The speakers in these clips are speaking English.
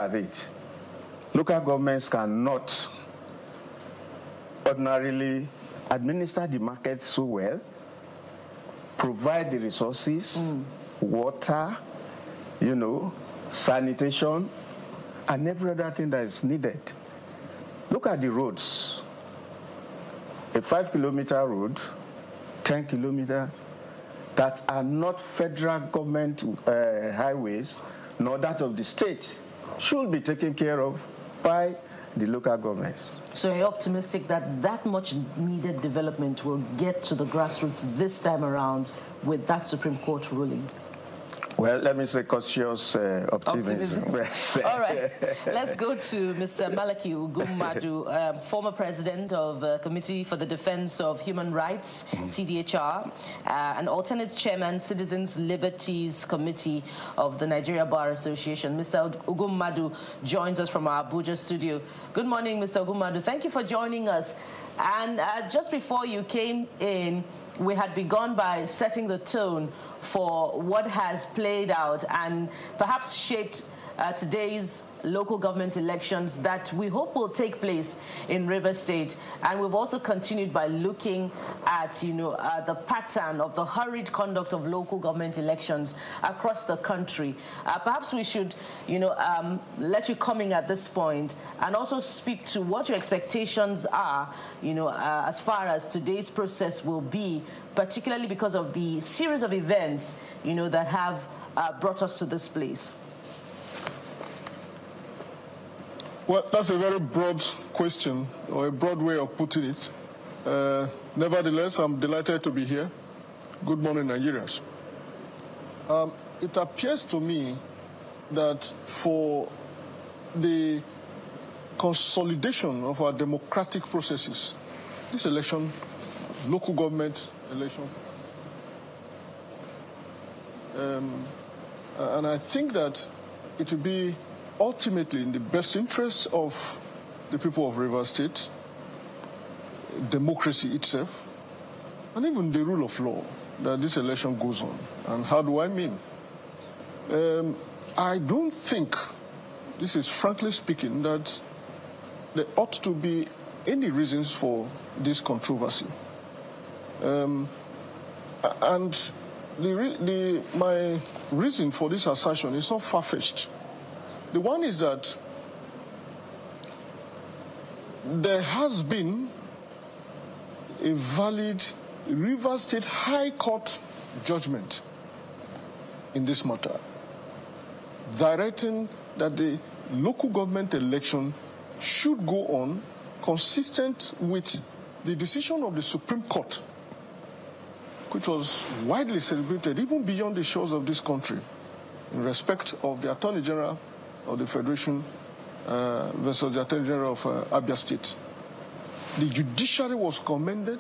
at it, local governments cannot ordinarily administer the market so well, provide the resources, water, sanitation, and every other thing that is needed. Look at the roads. A 5-kilometer road, 10 kilometers, that are not federal government highways, nor that of the state, should be taken care of by the local governments. So you're optimistic that that much needed development will get to the grassroots this time around with that Supreme Court ruling? Well, let me say cautious optimism. All right. Let's go to Mr. Malaki Ugummadu, former president of the Committee for the Defense of Human Rights, CDHR, and alternate chairman, Citizens Liberties Committee of the Nigeria Bar Association. Mr. Ugummadu joins us from our Abuja studio. Good morning, Mr. Ugummadu. Thank you for joining us. And just before you came in, we had begun by setting the tone for what has played out and perhaps shaped today's local government elections that we hope will take place in Rivers State. And we've also continued by looking at, the pattern of the hurried conduct of local government elections across the country. Perhaps we should, let you come in at this point and also speak to what your expectations are, as far as today's process will be, particularly because of the series of events, that have brought us to this place. Well, that's a very broad question, or a broad way of putting it. Nevertheless, I'm delighted to be here. Good morning, Nigerians. It appears to me that for the consolidation of our democratic processes, this election, local government election, and I think that it will be ultimately in the best interest of the people of Rivers State, democracy itself, and even the rule of law, that this election goes on. And how do I mean? I don't think, this is frankly speaking, that there ought to be any reasons for this controversy. And my reason for this assertion is not far-fetched. The one is that there has been a valid Rivers State High Court judgment in this matter, directing that the local government election should go on consistent with the decision of the Supreme Court, which was widely celebrated even beyond the shores of this country in respect of the Attorney General of the Federation versus the Attorney General of Abia State. The judiciary was commended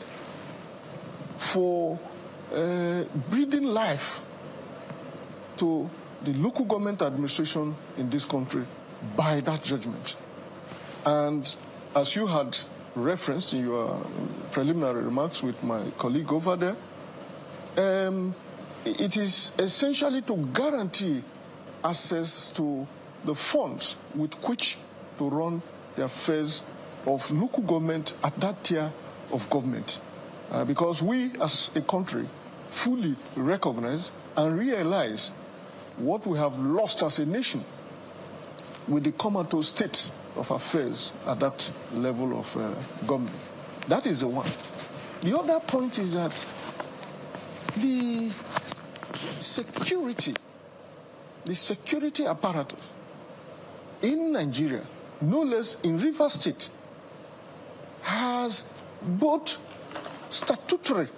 for breathing life to the local government administration in this country by that judgment. And as you had referenced in your preliminary remarks with my colleague over there, it is essentially to guarantee access to the funds with which to run the affairs of local government at that tier of government. Because we as a country fully recognize and realize what we have lost as a nation with the comatose state of affairs at that level of government. That is the one. The other point is that the security apparatus in Nigeria, no less in Rivers State, has both statutory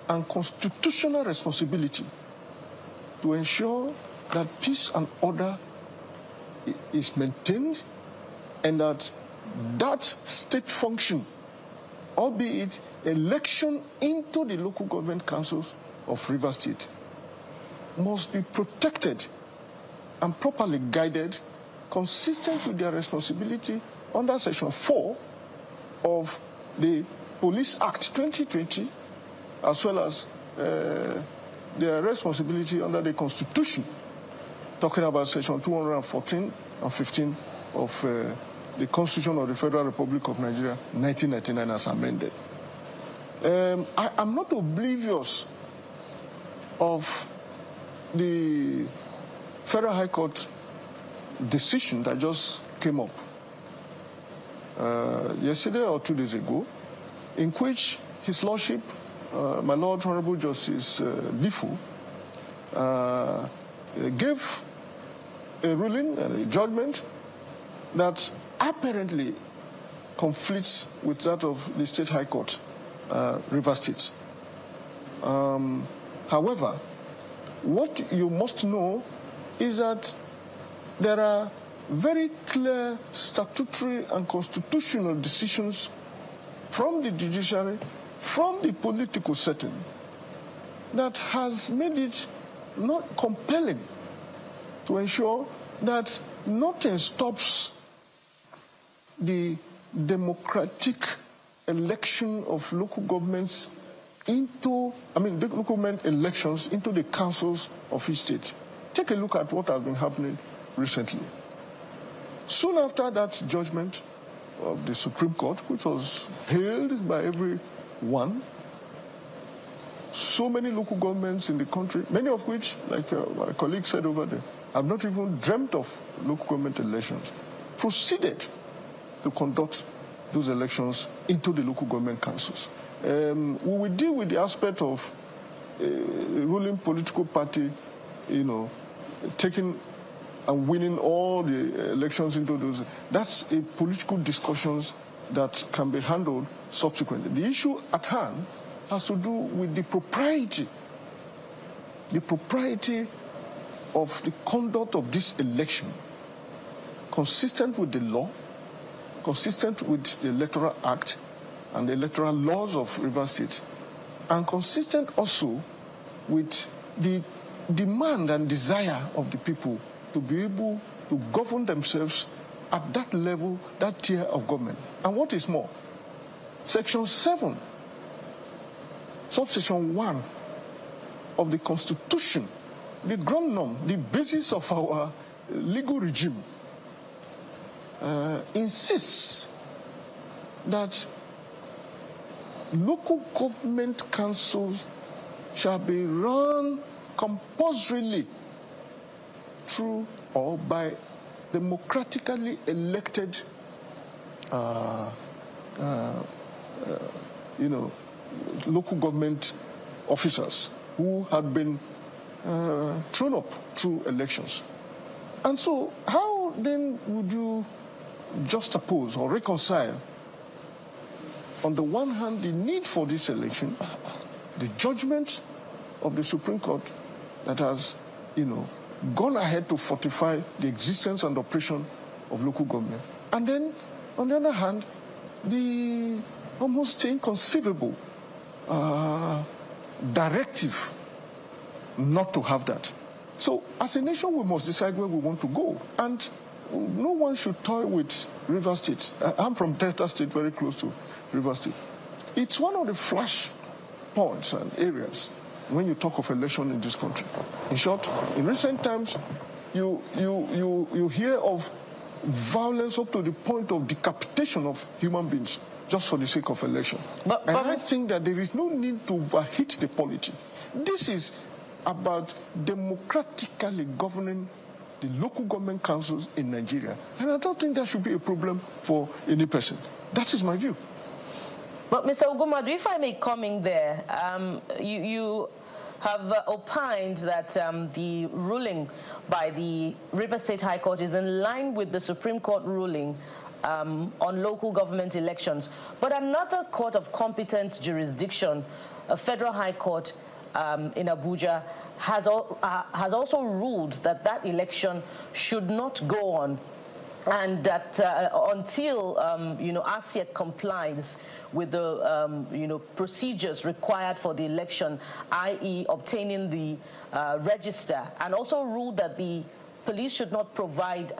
and constitutional responsibility to ensure that peace and order is maintained and that state function, albeit election into the local government councils of Rivers State, must be protected and properly guided, consistent with their responsibility under Section 4 of the Police Act 2020, as well as their responsibility under the Constitution talking about Section 214 and 15 of the Constitution of the Federal Republic of Nigeria, 1999, as amended. I'm not oblivious of the Federal High Court decision that just came up yesterday or 2 days ago, in which His Lordship, my Lord Honorable Justice Bifu, gave a ruling and a judgment that apparently conflicts with that of the State High Court, Rivers State. However, what you must know is that there are very clear statutory and constitutional decisions from the judiciary, from the political setting, that has made it not compelling to ensure that nothing stops the democratic election of local governments the local government elections into the councils of each state. Take a look at what has been happening recently. Soon after that judgment of the Supreme Court, which was hailed by everyone, so many local governments in the country, many of which, like my colleague said over there, have not even dreamt of local government elections, proceeded to conduct those elections into the local government councils. We will deal with the aspect of a ruling political party, taking and winning all the elections into those. That's a political discussions that can be handled subsequently. The issue at hand has to do with the propriety of the conduct of this election, consistent with the law, consistent with the Electoral Act and the electoral laws of Rivers State, and consistent also with the demand and desire of the people to be able to govern themselves at that level, that tier of government. And what is more, Section 7, subsection 1 of the Constitution, the ground norm, the basis of our legal regime, insists that local government councils shall be run compulsorily through or by democratically elected local government officers who had been thrown up through elections. And so how then would you juxtapose or reconcile, on the one hand, the need for this election, the judgment of the Supreme Court that has, gone ahead to fortify the existence and operation of local government, and then, on the other hand, the almost inconceivable directive not to have that. So, as a nation, we must decide where we want to go, and no one should toy with Rivers State. I'm from Delta State, very close to Rivers State. It's one of the flash points and areas when you talk of election in this country. In short, in recent times, you hear of violence up to the point of decapitation of human beings just for the sake of election. But I think that there is no need to overheat the polity. This is about democratically governing the local government councils in Nigeria. And I don't think that should be a problem for any person. That is my view. But Mr. Ugumadu, if I may come in there, you have opined that the ruling by the Rivers State High Court is in line with the Supreme Court ruling on local government elections. But another court of competent jurisdiction, a federal high court in Abuja, has also ruled that that election should not go on, and that until ASIEC complies with the procedures required for the election, i.e. obtaining the register, and also ruled that the police should not provide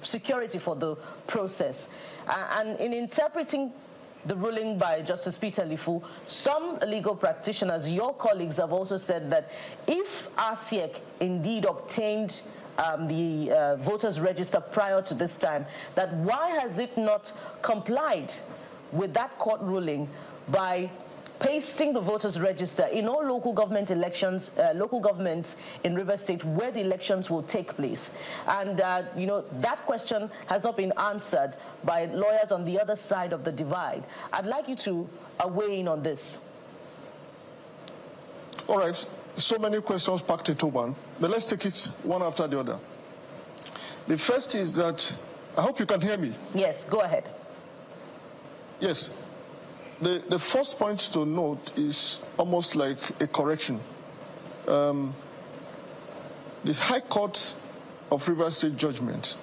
security for the process. And in interpreting the ruling by Justice Peter Lifu, some legal practitioners, your colleagues, have also said that if RCEC indeed obtained the voters register prior to this time, that why has it not complied with that court ruling by pasting the voters register in all local government elections, local governments in Rivers State where the elections will take place? And, you know, that question has not been answered by lawyers on the other side of the divide. I'd like you to weigh in on this. All right, so many questions packed into one, but let's take it one after the other. The first is that, I hope you can hear me. Yes, go ahead. Yes. The first point to note is almost like a correction. The High Court of Rivers State judgment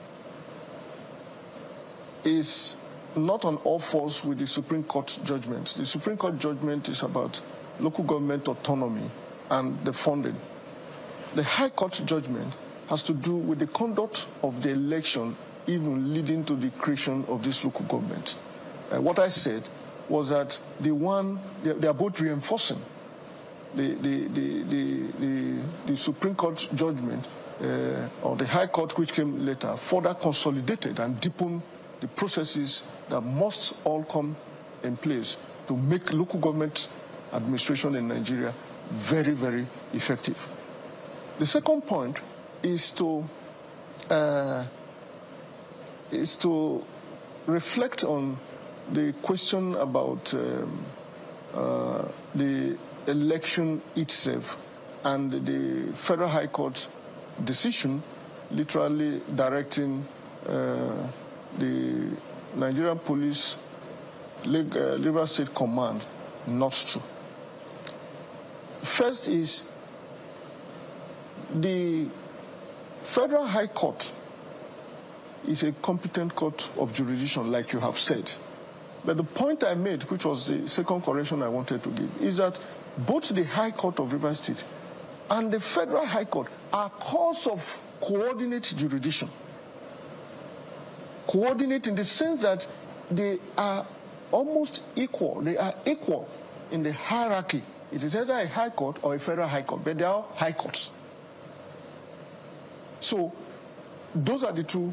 is not on all fours with the Supreme Court judgment. The Supreme Court judgment is about local government autonomy and the funding. The High Court judgment has to do with the conduct of the election, even leading to the creation of this local government. What I said was that they are both reinforcing. The Supreme Court judgment or the High Court, which came later, further consolidated and deepened the processes that must all come in place to make local government administration in Nigeria very, very effective. The second point is to reflect on the question about the election itself and the Federal High Court decision literally directing the Nigerian Police Rivers State Command not to. First is the Federal High Court is a competent court of jurisdiction, like you have said. But the point I made, which was the second correction I wanted to give, is that both the High Court of Rivers State and the Federal High Court are courts of coordinate jurisdiction. Coordinate in the sense that they are almost equal. They are equal in the hierarchy. It is either a High Court or a Federal High Court, but they are High Courts. So those are the two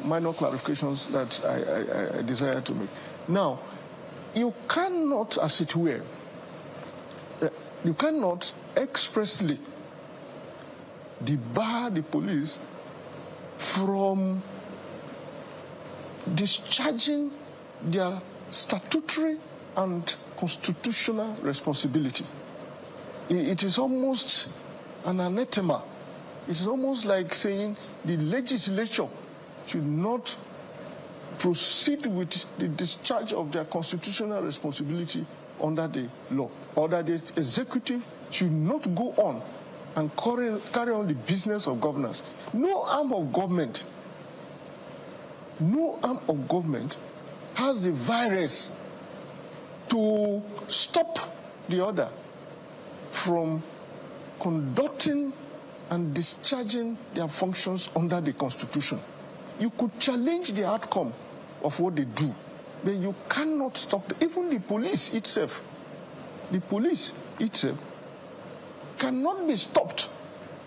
minor clarifications that I desire to make. Now, you cannot, as it were, you cannot expressly debar the police from discharging their statutory and constitutional responsibility. It is almost an anathema. It's almost like saying the legislature should not proceed with the discharge of their constitutional responsibility under the law, or that the executive should not go on and carry on the business of governance. No arm of government has the virus to stop the other from conducting and discharging their functions under the Constitution. You could challenge the outcome of what they do, but you cannot stop them. Even the police itself cannot be stopped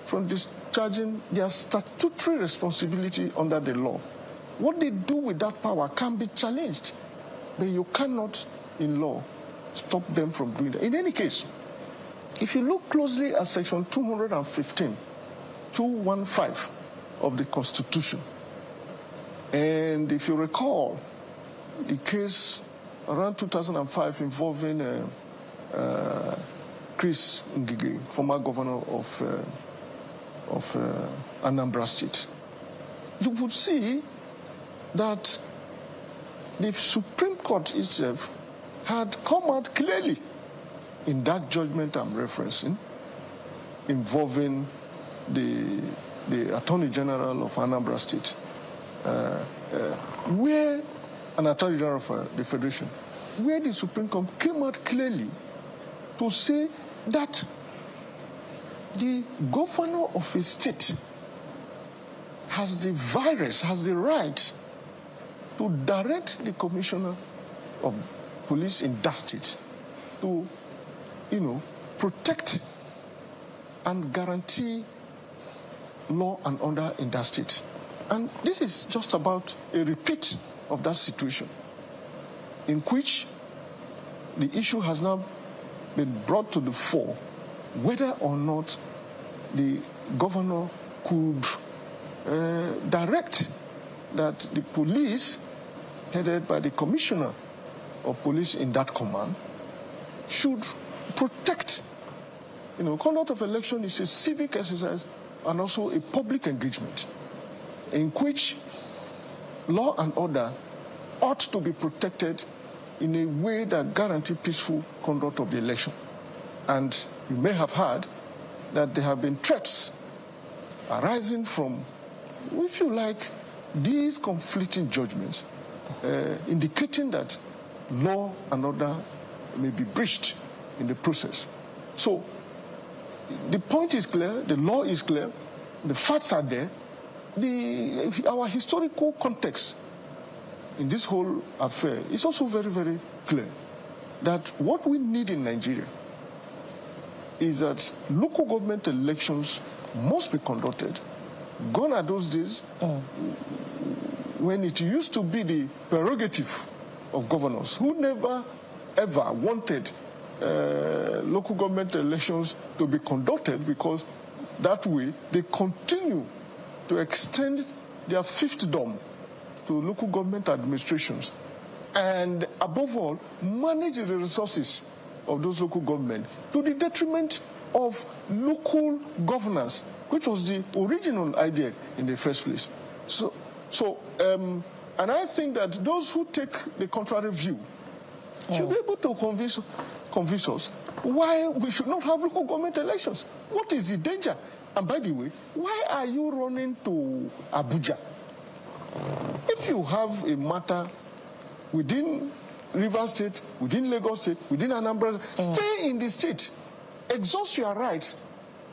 from discharging their statutory responsibility under the law. What they do with that power can be challenged, but you cannot, in law, stop them from doing that. In any case, if you look closely at Section 215 of the Constitution, and if you recall the case around 2005 involving Chris Ngige, former governor of Anambra State, you would see that the Supreme Court itself had come out clearly in that judgment I'm referencing, involving the Attorney General of Anambra State, where an Attorney General of the Federation, where the Supreme Court came out clearly to say that the governor of a state has the right to direct the commissioner of police in that state to, protect and guarantee law and order in that state. And this is just about a repeat of that situation in which the issue has now been brought to the fore whether or not the governor could direct that the police, headed by the commissioner of police in that command, should protect. Conduct of election is a civic exercise and also a public engagement in which law and order ought to be protected in a way that guarantees peaceful conduct of the election. And you may have heard that there have been threats arising from, if you like, these conflicting judgments, indicating that law and order may be breached in the process. So the point is clear, the law is clear, the facts are there. Our historical context in this whole affair is also very, very clear. That what we need in Nigeria is that local government elections must be conducted. Gone are those days when it used to be the prerogative of governors who never, ever wanted local government elections to be conducted, because that way they continue to extend their fiefdom to local government administrations and, above all, manage the resources of those local government to the detriment of local governance, which was the original idea in the first place. And I think that those who take the contrary view should be able to convince us why we should not have local government elections. What is the danger? And by the way, why are you running to Abuja? If you have a matter within Rivers State, within Lagos State, within Anambra, stay in the state, exhaust your rights,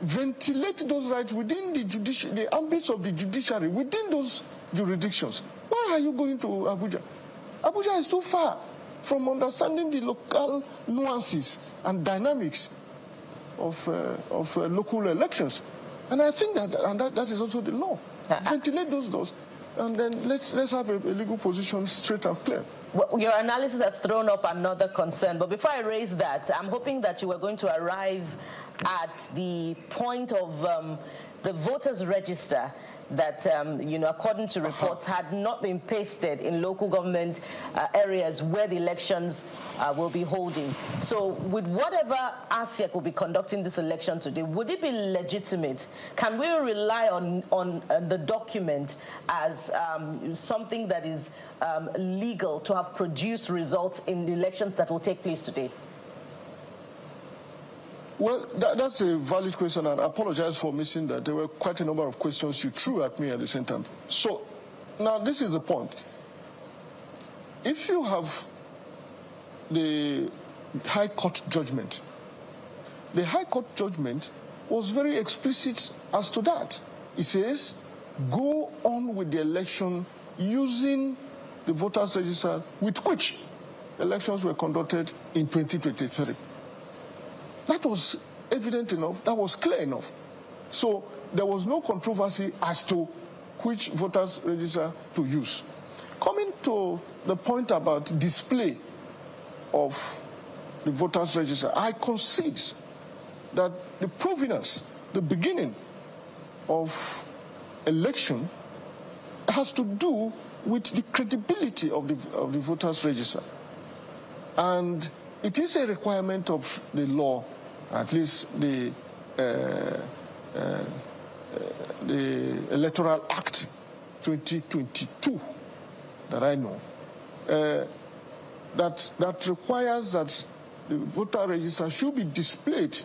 ventilate those rights within the ambits of the judiciary, within those jurisdictions. Why are you going to Abuja? Abuja is too far from understanding the local nuances and dynamics of local elections. And I think that is also the law. Ventilate those laws, and then let's have a legal position straight and clear. Well, your analysis has thrown up another concern, but before I raise that, I'm hoping that you are going to arrive at the point of the voters' register that, according to reports, had not been pasted in local government areas where the elections will be holding. So with whatever ASIAC will be conducting this election today, would it be legitimate? Can we rely on the document as something that is legal to have produced results in the elections that will take place today? Well, that's a valid question, and I apologize for missing that. There were quite a number of questions you threw at me at the same time. So, now this is the point. If you have the High Court judgment, the High Court judgment was very explicit as to that. It says, go on with the election using the voters' register with which elections were conducted in 2023. That was evident enough, that was clear enough. So there was no controversy as to which voters register to use. Coming to the point about display of the voters register, I concede that the provenance, the beginning of election has to do with the credibility of the voters register. And it is a requirement of the law, at least the Electoral Act 2022 that I know, that requires that the voter register should be displayed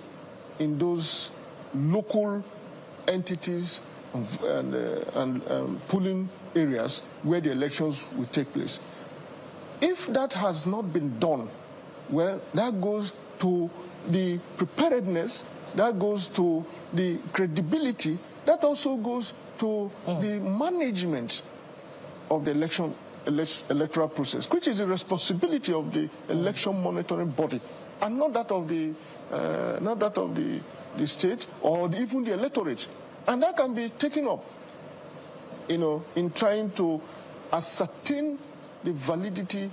in those local entities and polling areas where the elections will take place. If that has not been done, well, that goes to the preparedness, that goes to the credibility, that also goes to the management of the election electoral process, which is the responsibility of the election monitoring body, and not that of the state or even the electorate. And that can be taken up, in trying to ascertain the validity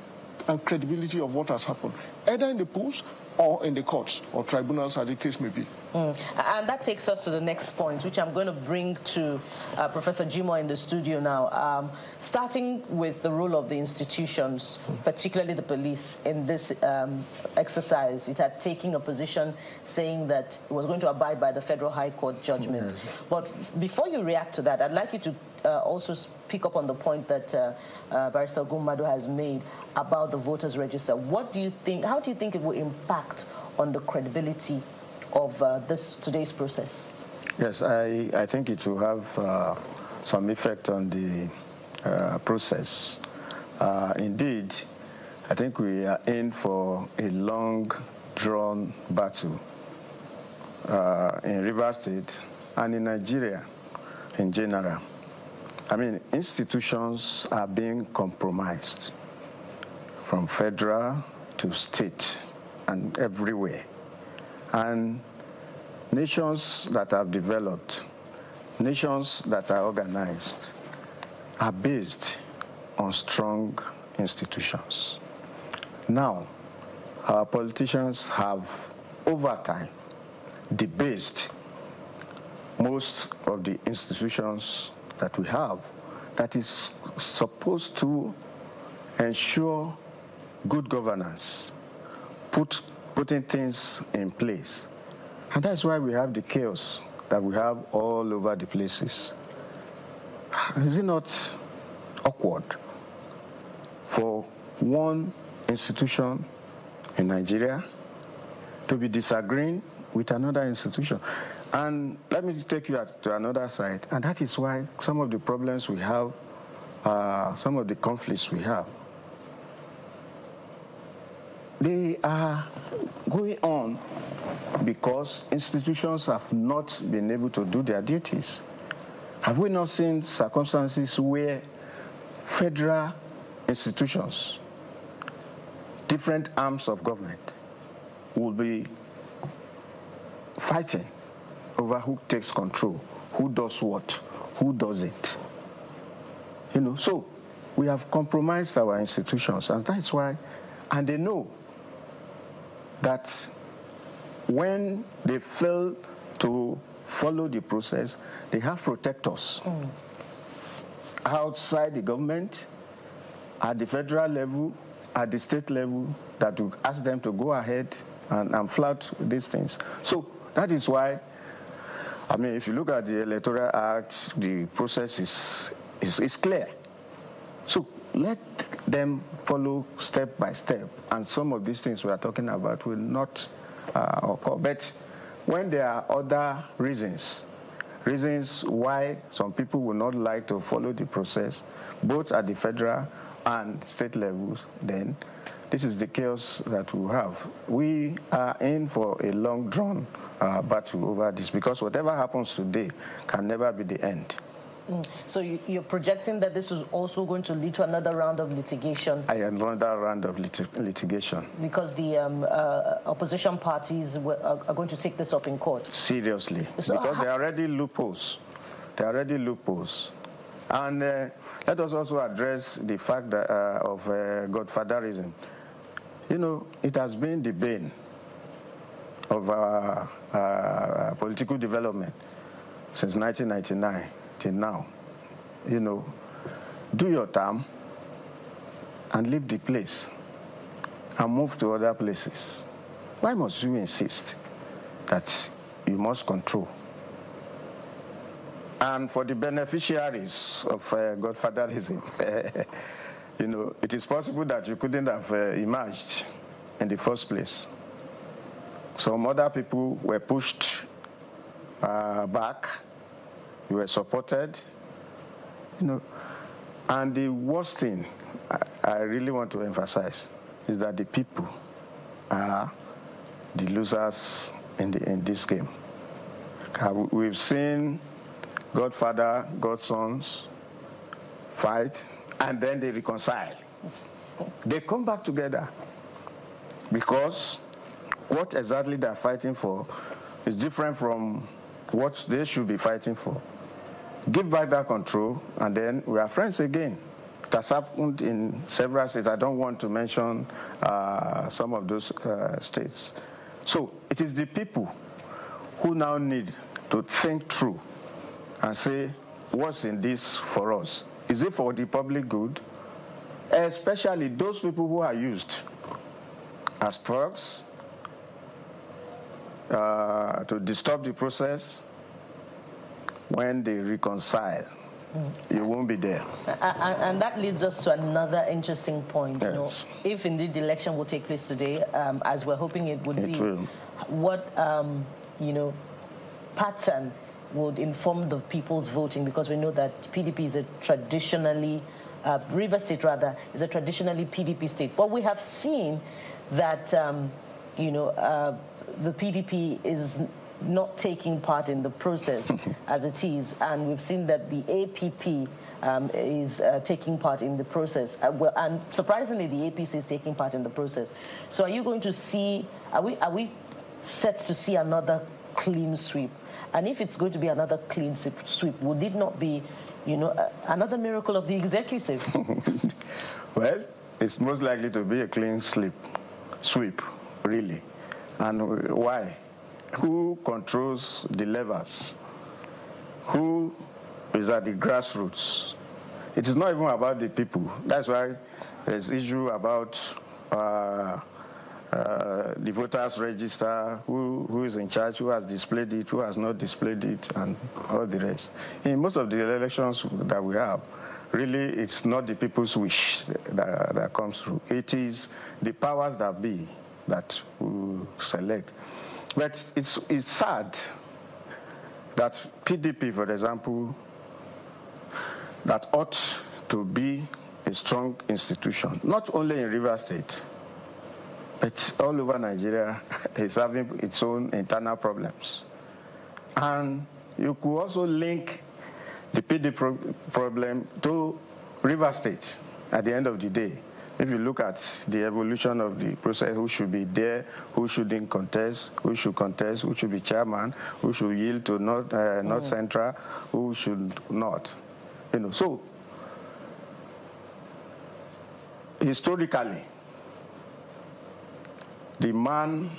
and credibility of what has happened, either in the polls or in the courts or tribunals, as the case may be. And that takes us to the next point, which I'm going to bring to Professor Jimoh in the studio now. Starting with the role of the institutions, particularly the police, in this exercise. It had taken a position saying that it was going to abide by the Federal High Court judgment. But before you react to that, I'd like you to also pick up on the point that Barrister Gumadu has made about the voters' register. What do you think? How do you think it will impact on the credibility of today's process? Yes, I think it will have some effect on the process. Indeed, I think we are in for a long, drawn battle in Rivers State and in Nigeria in general. I mean, institutions are being compromised from federal to state and everywhere. And nations that have developed, nations that are organized, are based on strong institutions. Now, our politicians have, over time, debased most of the institutions that we have that is supposed to ensure good governance, putting things in place. And that's why we have the chaos that we have all over the places. Is it not awkward for one institution in Nigeria to be disagreeing with another institution? And let me take you to another side, and that is why some of the problems we have, some of the conflicts we have, they are going on because institutions have not been able to do their duties. Have we not seen circumstances where federal institutions, different arms of government, will be fighting over who takes control, who does what, who does it? So we have compromised our institutions, and that's why, and they know that when they fail to follow the process, they have protectors outside the government, at the federal level, at the state level, that will ask them to go ahead and flout these things. So that is why, I mean, if you look at the Electoral Act, the process is clear. So let them follow step by step, and some of these things we are talking about will not occur. But when there are other reasons why some people will not like to follow the process, both at the federal and state levels, then this is the chaos that we have. We are in for a long drawn battle over this, because whatever happens today can never be the end. So you're projecting that this is also going to lead to another round of litigation? Another round of litigation. Because the opposition parties are going to take this up in court? Seriously. So because there are already loopholes. And let us also address the fact that, of godfatherism. It has been the bane of our political development since 1999 till now. Do your term and leave the place and move to other places. Why must you insist that you must control? And for the beneficiaries of godfatherism, it is possible that you couldn't have emerged in the first place. Some other people were pushed back, you were supported, and the worst thing I really want to emphasize is that the people are the losers in this game. We've seen godfather, godsons fight, and then they reconcile. They come back together because what exactly they're fighting for is different from what they should be fighting for. Give back that control, and then we are friends again. It has happened in several states. I don't want to mention some of those states. So it is the people who now need to think through and say, what's in this for us? Is it for the public good? Especially those people who are used as thugs to disturb the process. When they reconcile, you won't be there. And that leads us to another interesting point. Yes. You know, if indeed the election will take place today, as we're hoping it would be, will. What pattern would inform the people's voting? Because we know that PDP is a traditionally, Rivers State rather, is a traditionally PDP state. But we have seen that the PDP is not taking part in the process as it is, and we've seen that the APP is taking part in the process, and surprisingly the APC is taking part in the process. So are you going to see, are we set to see another clean sweep? And if it's going to be another clean sweep, would it not be, another miracle of the executive? Well, it's most likely to be a clean sweep, really. And why? Who controls the levers? Who is at the grassroots? It is not even about the people. That's why there's issue about the voters register, who is in charge, who has displayed it, who has not displayed it, and all the rest. In most of the elections that we have, really it's not the people's wish that comes through. It is the powers that be that will select. But it's sad that PDP, for example, that ought to be a strong institution, not only in Rivers State, but all over Nigeria, is having its own internal problems. And you could also link the PDP problem to Rivers State at the end of the day. If you look at the evolution of the process, who should be there, who shouldn't contest, who should be chairman, who should yield to North Central, who should not. So historically, the man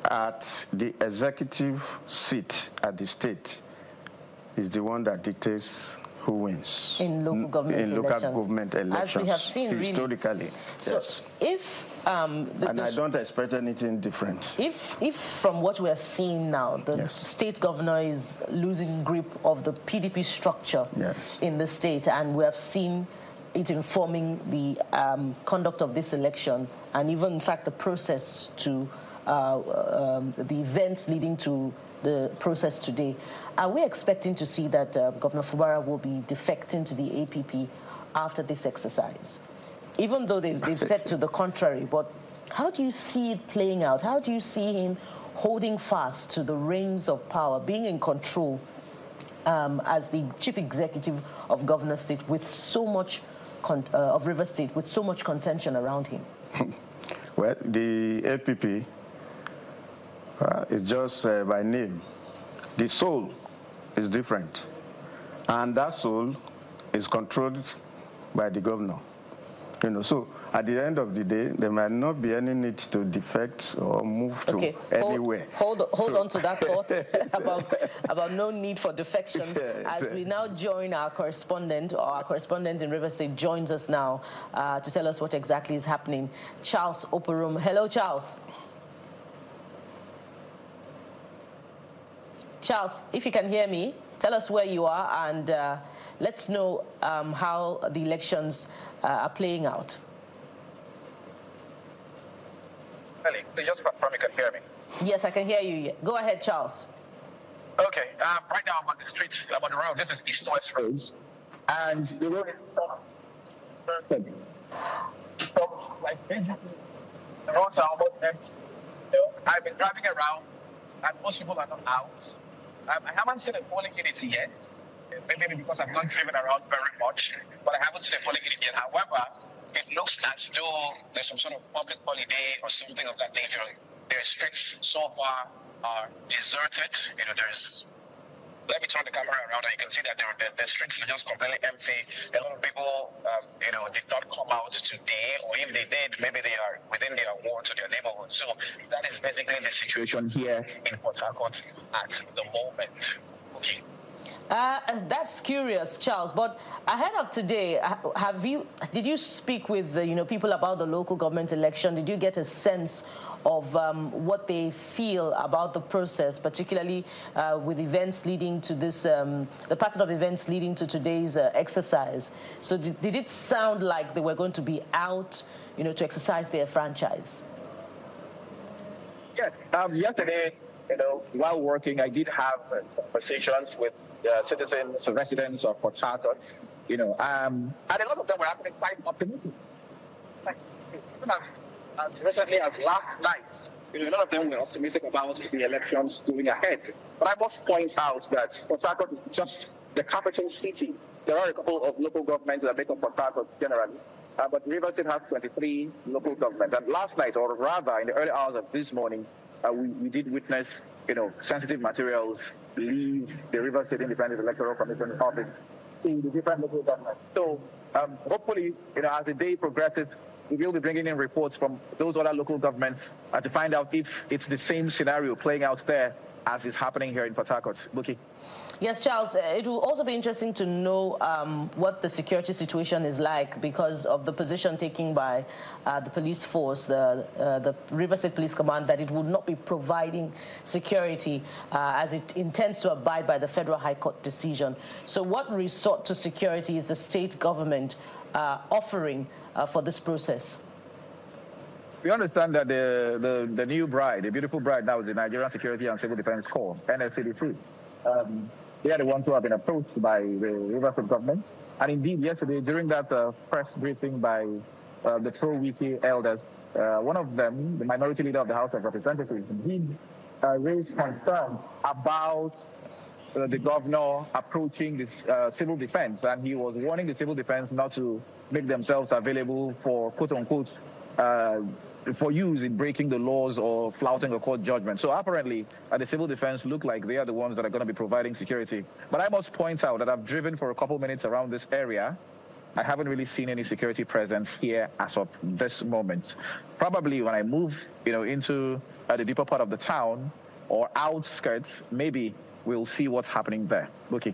at the executive seat at the state is the one that dictates who wins in local government elections. As we have seen, historically. Really. So yes. If and I don't expect anything different. If from what we're seeing now, the state governor is losing grip of the PDP structure in the state, and we have seen it informing the conduct of this election, and even in fact the process to the events leading to the process today. Are we expecting to see that Governor Fubara will be defecting to the APP after this exercise? Even though they've said to the contrary, but how do you see it playing out? How do you see him holding fast to the reins of power, being in control as the chief executive of Governor State with so much, of River State, with so much contention around him? Well, the APP is just by name. The soul is different, and that soul is controlled by the governor. So at the end of the day, there might not be any need to defect or move to anywhere. Hold on to that thought about no need for defection. As we now join our correspondent, or our correspondent in River State joins us now to tell us what exactly is happening. Charles Oporum. Hello, Charles. Charles, if you can hear me, tell us where you are, and let's know how the elections are playing out. Ellie, just confirm you can hear me. Yes, I can hear you. Go ahead, Charles. Okay, right now I'm on the streets, I'm on the road. This is East West Roads, and the road is perfect. Like basically, the roads are almost empty. I've been driving around, and most people are not out. I haven't seen a polling unit yet. maybe because I've not driven around very much, but I haven't seen a polling unit yet. However, it looks as though there's some sort of public holiday or something of that nature. The streets so far are deserted. Let me turn the camera around and you can see that the streets are just completely empty. A lot of people, did not come out today, or if they did, maybe they are within their wards or their neighborhood. So that is basically the situation here in Port Harcourt at the moment. Okay. That's curious, Charles. But ahead of today, did you speak with people about the local government election? Did you get a sense of what they feel about the process, particularly with events leading to this, the pattern of events leading to today's exercise? So did it sound like they were going to be out, to exercise their franchise? Yes. Yesterday, while working, I did have conversations with citizens, residents of Port Harcourt, and a lot of them were actually quite optimistic. Even as recently as last night, a lot of them were optimistic about the elections going ahead. But I must point out that Port Harcourt is just the capital city. There are a couple of local governments that make up Port Harcourt generally, but Rivers State has 23 local governments. And last night, or rather in the early hours of this morning, we did witness, sensitive materials leave the Rivers State Independent Electoral Commission office in the different local governments. So hopefully, as the day progresses, we will be bringing in reports from those other local governments to find out if it's the same scenario playing out there as is happening here in Port Harcourt. Buki. Yes, Charles, it will also be interesting to know what the security situation is like because of the position taken by the police force, the River State Police Command, that it would not be providing security as it intends to abide by the Federal High Court decision. So what resort to security is the state government offering for this process? We understand that the new bride, the beautiful bride now is the Nigerian Security and Civil Defense Corps, NSCDC. They are the ones who have been approached by the Rivers State government. And indeed, yesterday, during that press briefing by the pro-Wiki elders, one of them, the minority leader of the House of Representatives, he raised concern about the governor approaching this civil defense. And he was warning the civil defense not to make themselves available for, quote-unquote, for use in breaking the laws or flouting a court judgment. So apparently, the civil defense look like they are the ones that are going to be providing security. But I must point out that I've driven for a couple minutes around this area. I haven't really seen any security presence here as of this moment. Probably when I move, into the deeper part of the town or outskirts, maybe we'll see what's happening there. Look.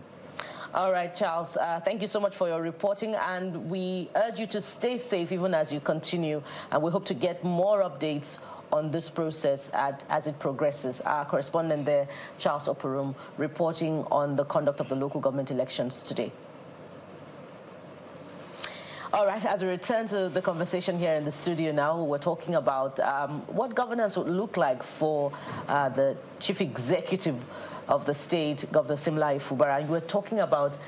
All right, Charles, thank you so much for your reporting, and we urge you to stay safe even as you continue, and we hope to get more updates on this process as it progresses. Our correspondent there, Charles Oporum, reporting on the conduct of the local government elections today. All right, as we return to the conversation here in the studio now, we're talking about what governance would look like for the chief executive of the state, Governor Simla Ifubara. And we're talking about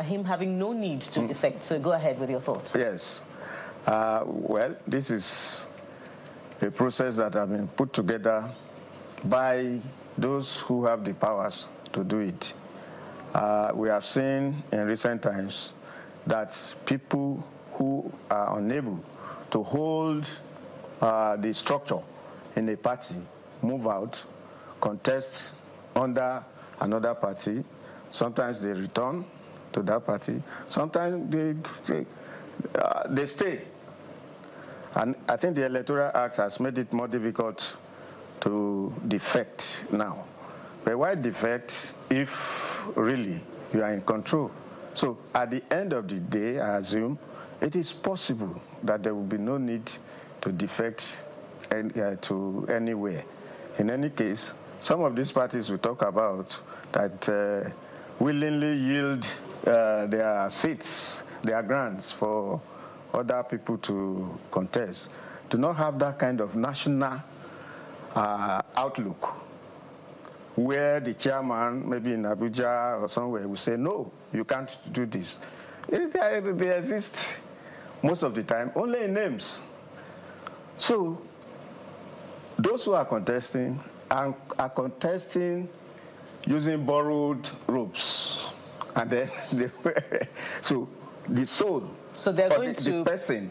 him having no need to defect. So go ahead with your thoughts. Yes. Well, this is a process that has been put together by those who have the powers to do it. We have seen in recent times that people who are unable to hold the structure in a party move out, contest under another party. Sometimes they return to that party. Sometimes they stay. And I think the Electoral Act has made it more difficult to defect now. But why defect if really you are in control? So at the end of the day, I assume, it is possible that there will be no need to defect to anywhere. In any case, some of these parties we talk about that willingly yield their seats, their grants for other people to contest, do not have that kind of national outlook where the chairman, maybe in Abuja or somewhere, will say, no, you can't do this. They exist most of the time only in names. So those who are contesting are contesting using borrowed ropes. And then, so the soul, so they're going the person,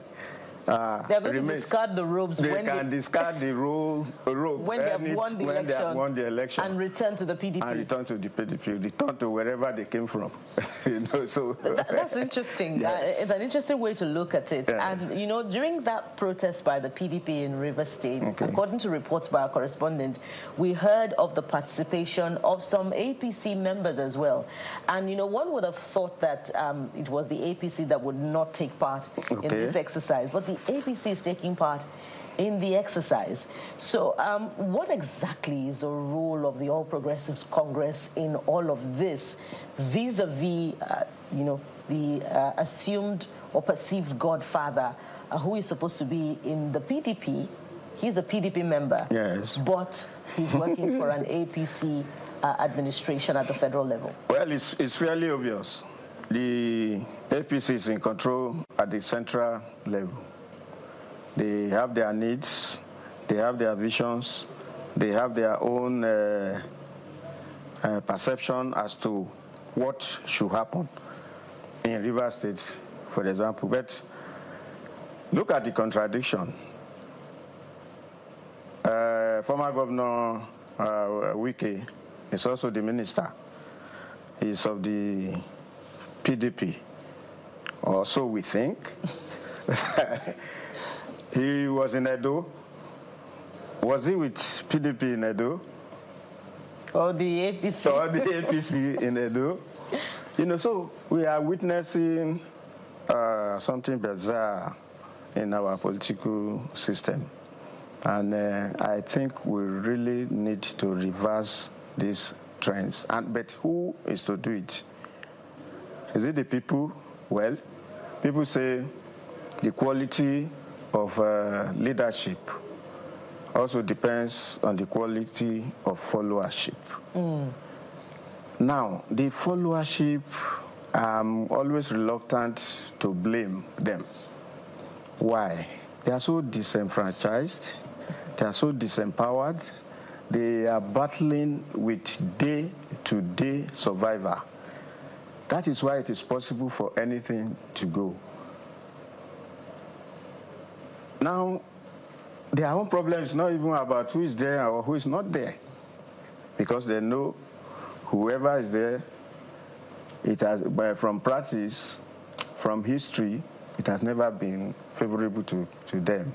they're going to discard the robes. They can discard the robe when they have won the election and return to the PDP. And return to the PDP, return to wherever they came from. So that's interesting. Yes. It's an interesting way to look at it. Yeah. And during that protest by the PDP in Rivers State, according to reports by our correspondent, we heard of the participation of some APC members as well. And one would have thought that it was the APC that would not take part in this exercise, but the APC is taking part in the exercise. So what exactly is the role of the All Progressives Congress in all of this vis-a-vis, the assumed or perceived godfather who is supposed to be in the PDP? He's a PDP member, yes, but he's working for an APC administration at the federal level. Well, it's fairly obvious. The APC is in control at the central level. They have their needs, they have their visions, they have their own perception as to what should happen in Rivers State, for example. But look at the contradiction. Former Governor Wike is also the minister. He's of the PDP, or so we think. He was in Edo. Was he with PDP in Edo? Or the APC? Or the APC in Edo. So we are witnessing something bizarre in our political system. And I think we really need to reverse these trends. But who is to do it? Is it the people? Well, people say the quality of leadership also depends on the quality of followership. Now, the followership, I'm always reluctant to blame them. Why? They are so disenfranchised, they are so disempowered, they are battling with day-to-day survival. That is why it is possible for anything to go. Now, their own problem is not even about who is there or who is not there, because they know whoever is there, it has, from practice, from history, it has never been favorable to them.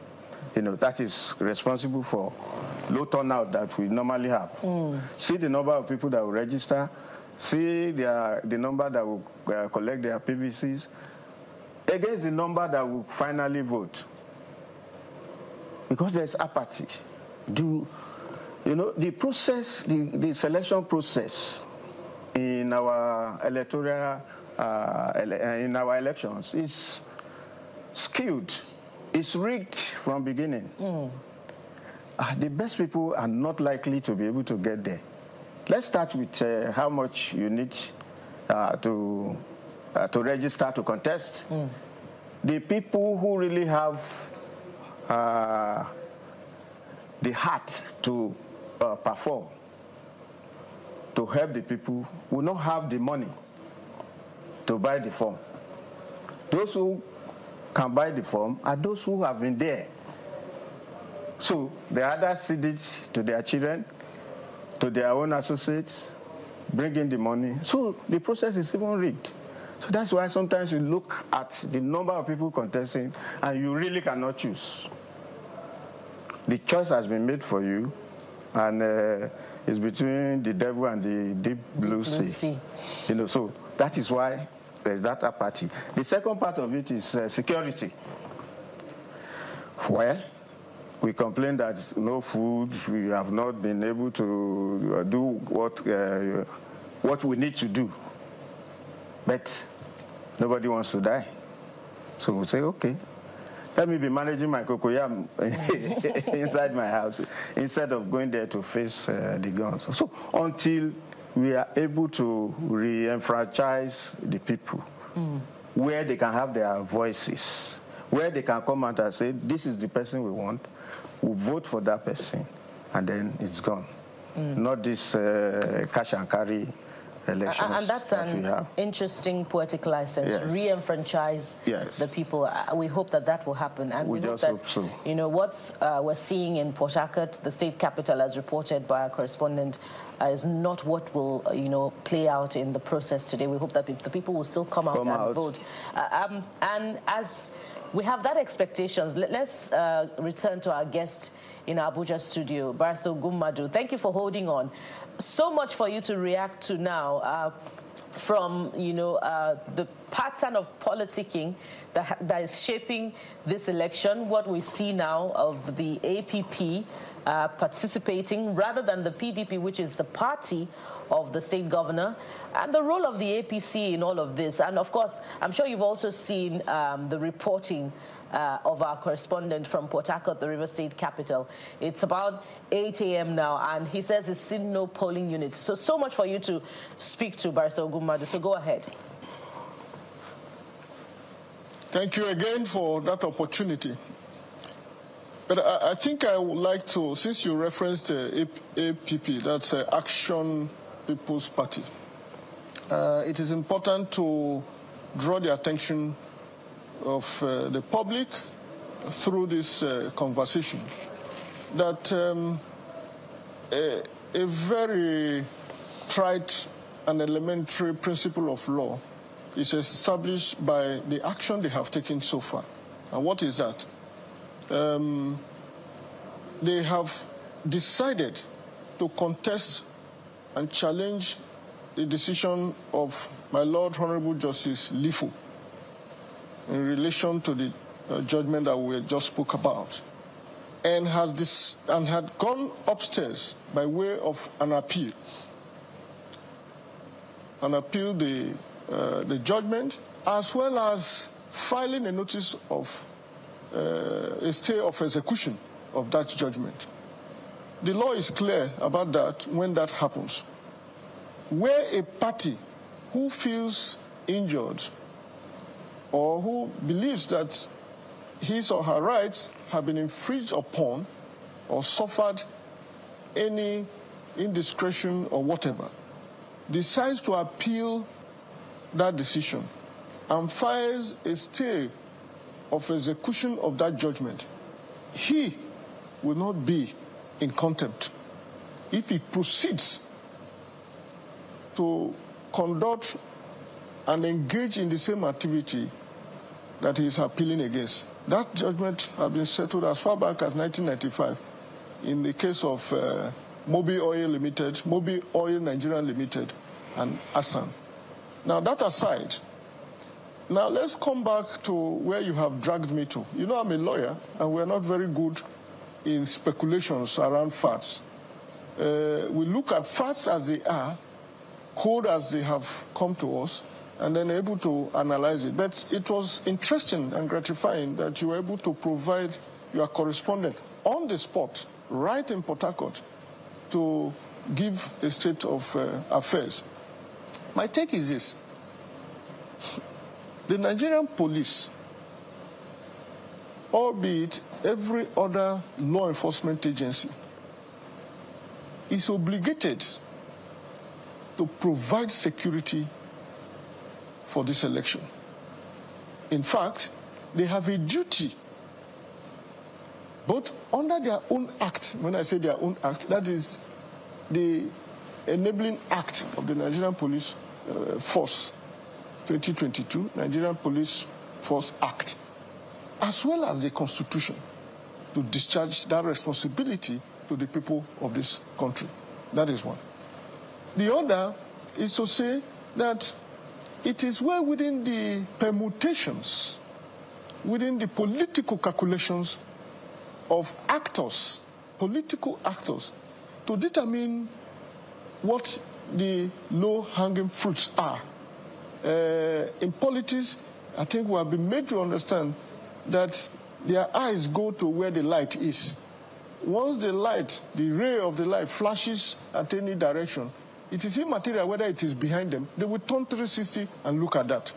That is responsible for low turnout that we normally have. See the number of people that will register, see the number that will collect their PVCs, against the number that will finally vote. Because there's apathy. The process, the selection process in our electoral, in our elections is skewed. It's rigged from beginning. The best people are not likely to be able to get there. Let's start with how much you need to register to contest. The people who really have the heart to perform, to help the people, will not have the money to buy the form. Those who can buy the form are those who have been there. So they either cede it to their children, to their own associates, bring in the money. So the process is even rigged. So that's why sometimes you look at the number of people contesting and you really cannot choose. The choice has been made for you, and it's between the devil and the deep blue sea. So that is why there's that apathy. The second part of it is security. Well, we complain that no food, we have not been able to do what we need to do. But nobody wants to die. So we say, okay, let me be managing my cocoyam inside my house instead of going there to face the guns. So until we are able to re-enfranchise the people, where they can have their voices, where they can come out and say, this is the person we want, we'll vote for that person, and then it's gone. Not this cash and carry elections and that's that we have. an interesting poetic license. Yes. Re-enfranchise the people. We hope that will happen, and we hope that, hope so. you know, what we're seeing in Port Harcourt, the state capital, as reported by our correspondent, is not what will, you know, play out in the process today. We hope that the people will still come out and vote. And as we have that expectations, let's return to our guest in our Abuja studio, Barrister Ogunmadu. Thank you for holding on. So much for you to react to now from, you know, the pattern of politicking that is shaping this election, what we see now of the APP participating rather than the PDP, which is the party of the state governor, and the role of the APC in all of this. And of course, I'm sure you've also seen the reporting of our correspondent from Port Harcourt, the River State capital. It's about 8 a.m. now, and he says he's seen no polling units. So much for you to speak to, Barrister Ogunmadu. So go ahead. Thank you again for that opportunity. But I think I would like to, since you referenced APP, that's Action People's Party, it is important to draw the attention of the public through this conversation that a very trite and elementary principle of law is established by the action they have taken so far. And what is that? They have decided to contest and challenge the decision of my Lord Honorable Justice Lifu in relation to the judgment that we just spoke about, and had gone upstairs by way of an appeal the judgment, as well as filing a notice of a stay of execution of that judgment. The law is clear about that when that happens. Where a party who feels injured or who believes that his or her rights have been infringed upon or suffered any indiscretion or whatever, decides to appeal that decision and files a stay of execution of that judgment, he will not be in contempt if he proceeds to conduct and engage in the same activity that he is appealing against. That judgment has been settled as far back as 1995 in the case of Mobil Oil Limited, Mobil Oil Nigeria Limited, and Asan. Now, that aside, now let's come back to where you have dragged me to. You know, I'm a lawyer, and we're not very good in speculations around facts. We look at facts as they are, cold as they have come to us, and then able to analyze it. But it was interesting and gratifying that you were able to provide your correspondent on the spot, right in Port Harcourt, to give a state of affairs. My take is this. The Nigerian police, albeit every other law enforcement agency, is obligated to provide security for this election. In fact, they have a duty, both under their own act, when I say their own act, that is the enabling act of the Nigerian Police Force 2022, Nigerian Police Force Act, as well as the Constitution, to discharge that responsibility to the people of this country. That is one. The other is to say that it is well within the permutations, within the political calculations of actors, political actors, to determine what the low-hanging fruits are. In politics, I think we have been made to understand that their eyes go to where the light is. Once the light, the ray of the light flashes at any direction, it is immaterial whether it is behind them. They will turn 360 and look at that.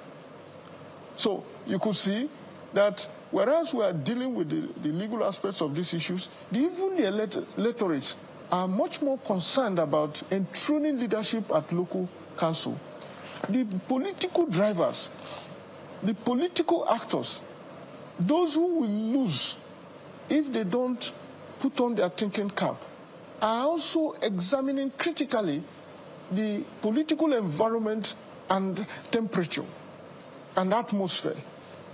So you could see that whereas we are dealing with the legal aspects of these issues, even the electorates are much more concerned about enthroning leadership at local Council, the political drivers, the political actors, those who will lose if they don't put on their thinking cap, are also examining critically the political environment and temperature and atmosphere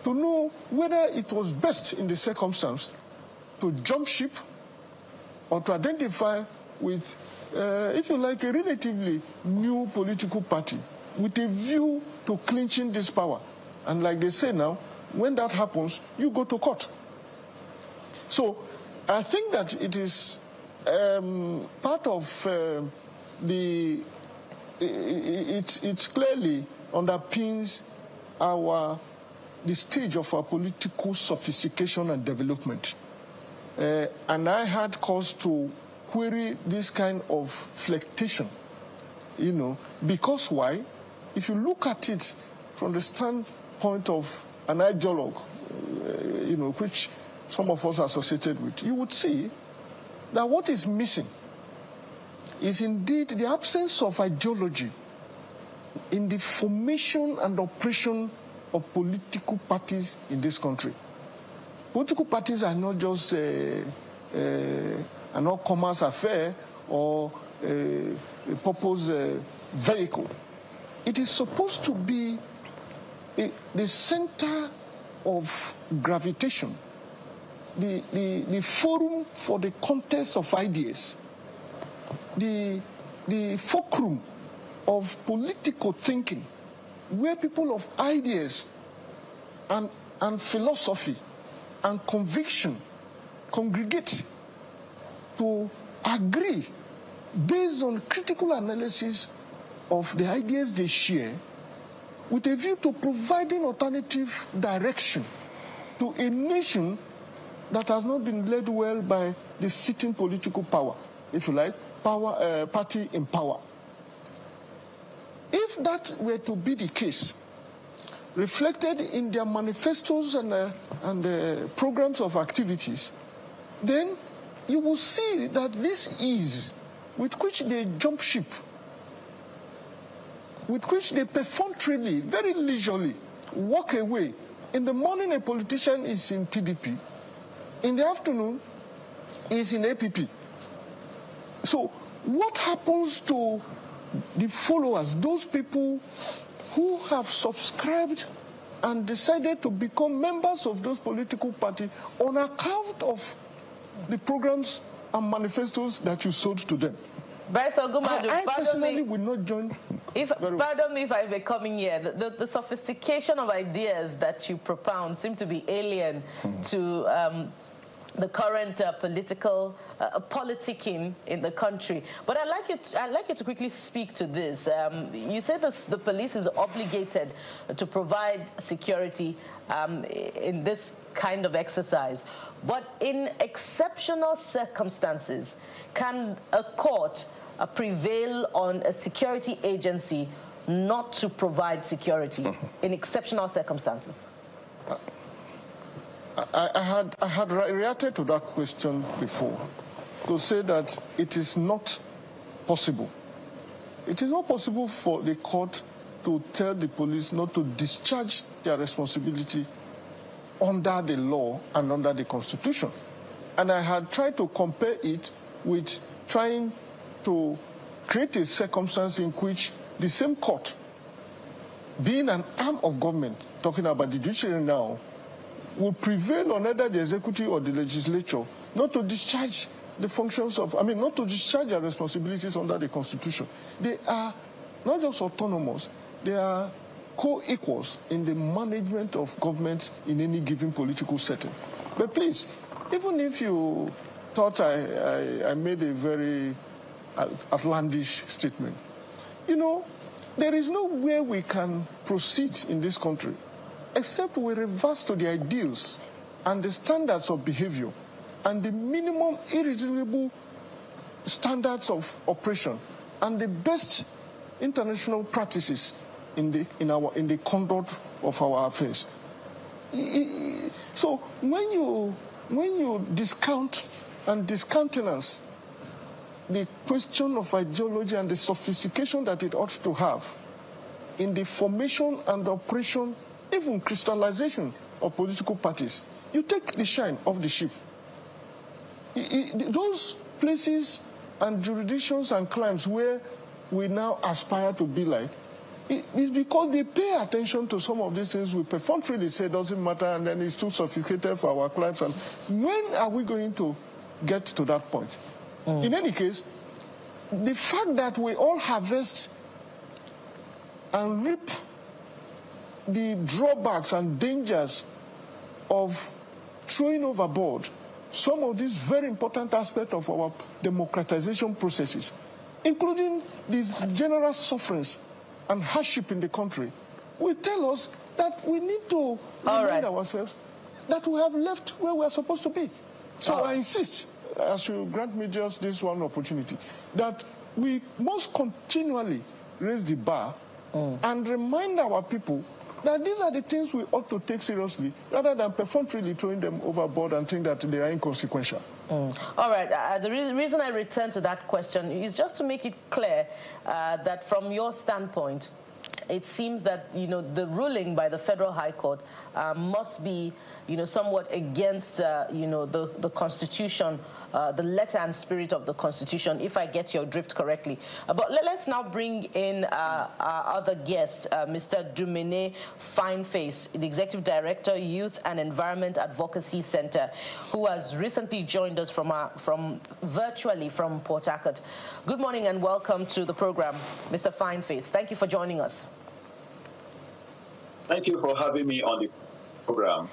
to know whether it was best in the circumstance to jump ship or to identify with, if you like, a relatively new political party with a view to clinching this power. And like they say now, when that happens, you go to court. So I think that it is part of it clearly underpins the stage of our political sophistication and development. And I had cause to query this kind of fluctuation, because why? If you look at it from the standpoint of an ideologue, which some of us are associated with, you would see that what is missing is indeed the absence of ideology in the formation and operation of political parties in this country. Political parties are not just an all-commerce affair or a purpose vehicle. It is supposed to be the center of gravitation, the forum for the contest of ideas, the fulcrum of political thinking, where people of ideas and philosophy and conviction congregate to agree based on critical analysis of the ideas they share, with a view to providing alternative direction to a nation that has not been led well by the sitting political power, if you like, party in power. If that were to be the case, reflected in their manifestos and programs of activities, then you will see that this ease with which they jump ship, with which they perfunctorily, very leisurely, walk away. In the morning, a politician is in PDP. In the afternoon, he is in APP. So what happens to the followers, those people who have subscribed and decided to become members of those political parties on account of the programs and manifestos that you sold to them? I personally will not join. Pardon me if I may come in here. The sophistication of ideas that you propound seem to be alien to the current political politicking in the country. But I'd like you to quickly speak to this. You say the police is obligated to provide security in this kind of exercise. But in exceptional circumstances, can a court prevail on a security agency not to provide security in exceptional circumstances? I had reacted to that question before to say that it is not possible. It is not possible for the court to tell the police not to discharge their responsibility under the law and under the Constitution. And I had tried to compare it with trying to create a circumstance in which the same court, being an arm of government, talking about the judiciary now, will prevail on either the executive or the legislature not to discharge the functions of, not to discharge their responsibilities under the Constitution. They are not just autonomous, they are co-equals in the management of government in any given political setting. But please, even if you thought I made a very outlandish statement, there is no way we can proceed in this country except we reverse to the ideals and the standards of behavior and the minimum irreducible standards of operation and the best international practices in the conduct of our affairs. So when you discount and discountenance the question of ideology and the sophistication that it ought to have in the formation and operation, even crystallization of political parties, you take the shine off the ship. Those places and jurisdictions and climes where we now aspire to be like, it's because they pay attention to some of these things we perfunctorily say doesn't matter, and then it's too sophisticated for our clients. And when are we going to get to that point? In any case, the fact that we all harvest and reap the drawbacks and dangers of throwing overboard some of these very important aspects of our democratization processes, including these general sufferings and hardship in the country, will tell us that we need to remind ourselves that we have left where we are supposed to be. So I insist, as you grant me just this one opportunity, that we must continually raise the bar and remind our people that these are the things we ought to take seriously, rather than perfunctorily throwing them overboard and think that they are inconsequential. All right. The reason I return to that question is just to make it clear that from your standpoint, it seems that, the ruling by the Federal High Court must be, somewhat against, the Constitution, the letter and spirit of the Constitution, if I get your drift correctly. But let's now bring in our other guest, Mr. Dumene Fineface, the Executive Director, Youth and Environment Advocacy Center, who has recently joined us from virtually from Port Harcourt. Good morning and welcome to the program, Mr. Fineface. Thank you for joining us. Thank you for having me on the program.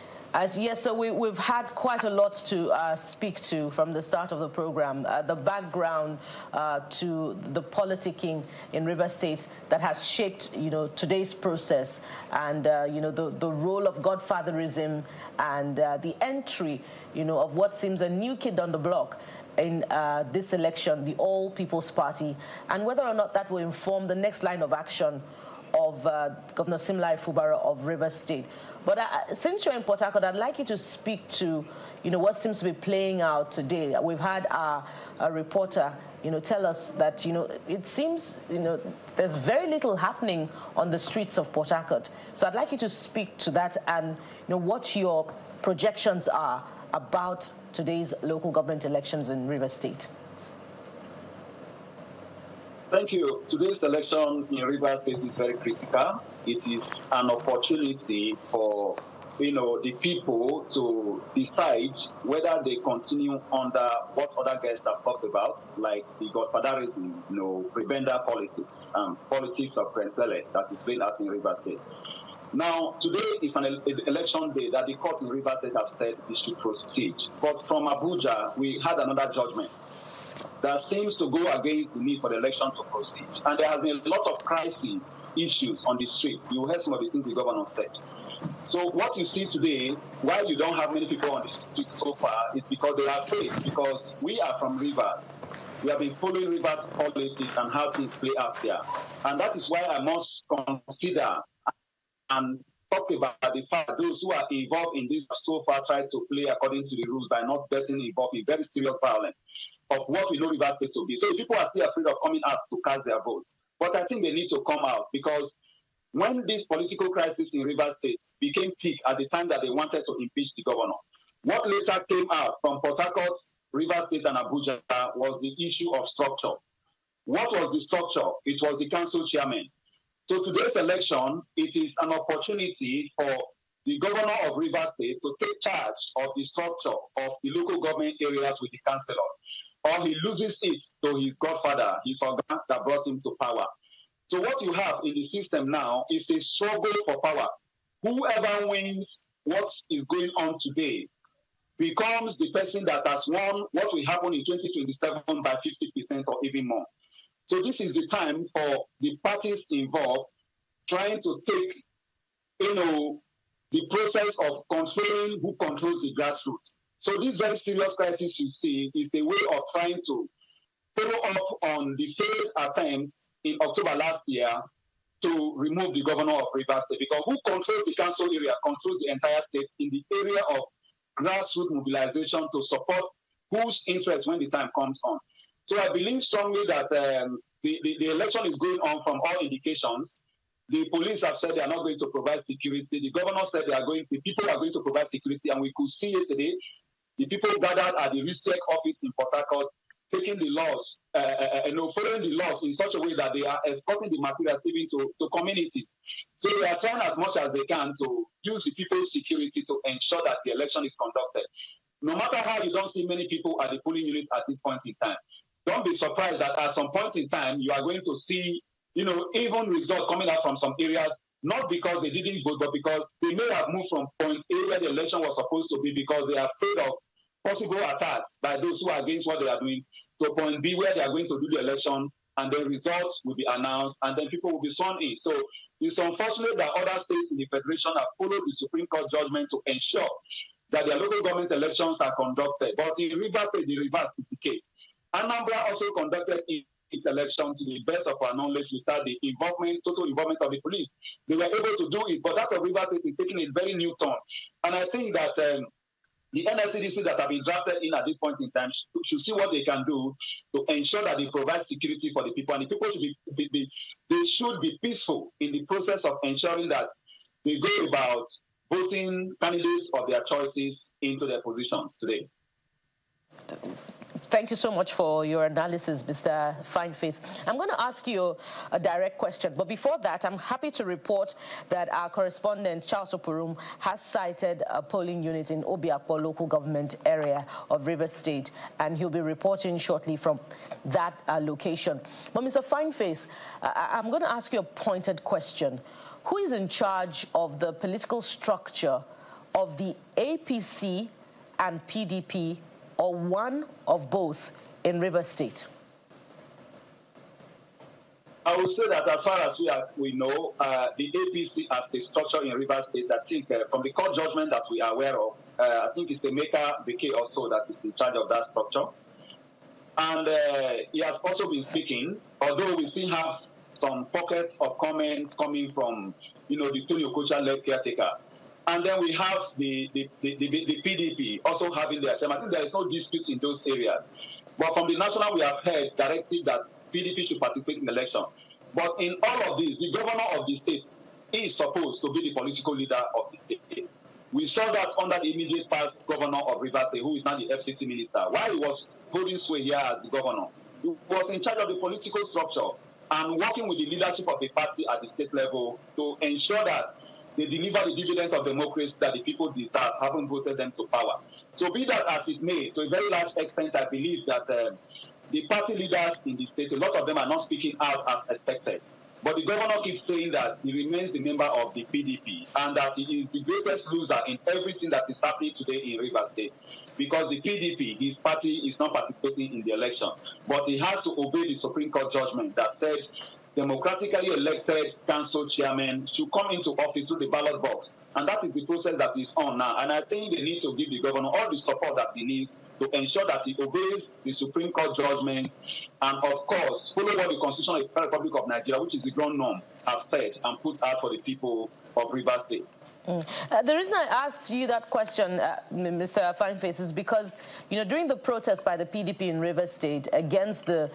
Yes, so we've had quite a lot to speak to from the start of the program. The background to the politicking in Rivers State that has shaped, today's process, and the role of godfatherism and the entry, of what seems a new kid on the block in this election, the All People's Party, and whether or not that will inform the next line of action of Governor Simlai Fubara of Rivers State. But since you're in Port Harcourt, I'd like you to speak to, what seems to be playing out today. We've had a reporter, tell us that, it seems, there's very little happening on the streets of Port Harcourt. So I'd like you to speak to that and, what your projections are about today's local government elections in Rivers State. Thank you. Today's election in Rivers State is very critical. It is an opportunity for, the people to decide whether they continue under what other guests have talked about, like the godfatherism, prebenda politics, politics of Prentele that is playing out in Rivers State. Now, today is an election day that the court in Rivers State have said it should proceed. But from Abuja, we had another judgment that seems to go against the need for the election to proceed. And there has been a lot of crisis issues on the streets. You heard some of the things the governor said. So what you see today, why you don't have many people on the streets so far, is because they are afraid, because we are from Rivers. We have been following Rivers politics and how things play out here. And that is why I must consider and talk about the fact that those who are involved in this so far try to play according to the rules by not getting involved in very serious violence of what we know Rivers State to be. So people are still afraid of coming out to cast their votes. But I think they need to come out, because when this political crisis in Rivers State became peak at the time that they wanted to impeach the governor, what later came out from Port Harcourt, Rivers State and Abuja was the issue of structure. What was the structure? It was the council chairman. So today's election, it is an opportunity for the governor of Rivers State to take charge of the structure of the local government areas with the councillor, or he loses it to his godfather, his organ that brought him to power. So what you have in the system now is a struggle for power. Whoever wins what is going on today becomes the person that has won what will happen in 2027 by 50% or even more. So this is the time for the parties involved trying to take, the process of controlling who controls the grassroots. So this very serious crisis you see is a way of trying to follow up on the failed attempts in October last year to remove the governor of Rivers State, because who controls the council area controls the entire state in the area of grassroots mobilization to support whose interest when the time comes on. So I believe strongly that the election is going on from all indications. The police have said they are not going to provide security. The governor said the people are going to provide security. And we could see yesterday, the people gathered at the RISTEC office in Port Harcourt, taking the laws, following the laws in such a way that they are escorting the materials even to communities. So they are trying as much as they can to use the people's security to ensure that the election is conducted. No matter how you don't see many people at the polling unit at this point in time, don't be surprised that at some point in time, you are going to see, even results coming out from some areas, not because they didn't vote, but because they may have moved from point A where the election was supposed to be because they are afraid of possible attacks by those who are against what they are doing, to point B where they are going to do the election, and the results will be announced, and then people will be sworn in. So it's unfortunate that other states in the Federation have followed the Supreme Court judgment to ensure that their local government elections are conducted. But in Rivers State, the reverse is the case. Anambra also conducted its election to the best of our knowledge without the total involvement of the police. They were able to do it, but that of Rivers State is taking a very new turn. And I think that the NSCDC that have been drafted in at this point in time should see what they can do to ensure that they provide security for the people. And the people should be peaceful in the process of ensuring that they go about voting candidates of their choices into their positions today. Thank you so much for your analysis, Mr. Fineface. I'm going to ask you a direct question, but before that, I'm happy to report that our correspondent, Charles Oporum, has cited a polling unit in Obiakpo local government area of Rivers State, and he'll be reporting shortly from that location. But Mr. Fineface, I'm going to ask you a pointed question. Who is in charge of the political structure of the APC and PDP, or one of both, in Rivers State? I would say that as far as we know, the APC as a structure in Rivers State, I think from the court judgment that we are aware of, I think it's the Emeka Beke also that is in charge of that structure. And he has also been speaking, although we still have some pockets of comments coming from, the Tony Okocha-led caretaker. And then we have the PDP also having their chairman. I think there is no dispute in those areas. But from the national, we have heard directive that PDP should participate in the election. But in all of this, the governor of the state is supposed to be the political leader of the state. We saw that under the immediate past governor of Rivers State, who is now the FCT minister. While he was holding sway here as the governor, he was in charge of the political structure and working with the leadership of the party at the state level to ensure that they deliver the dividend of democracy that the people deserve, having voted them to power. So be that as it may, to a very large extent, I believe that the party leaders in the state, a lot of them are not speaking out as expected. But the governor keeps saying that he remains the member of the PDP and that he is the greatest loser in everything that is happening today in Rivers State. Because the PDP, his party, is not participating in the election. But he has to obey the Supreme Court judgment that said democratically elected council chairman should come into office through the ballot box. And that is the process that is on now. And I think they need to give the governor all the support that he needs to ensure that he obeys the Supreme Court judgment and, of course, follow what the Constitution of the Republic of Nigeria, which is the ground norm, have said and put out for the people of Rivers State. The reason I asked you that question, Mr. Fineface, is because, during the protest by the PDP in Rivers State against the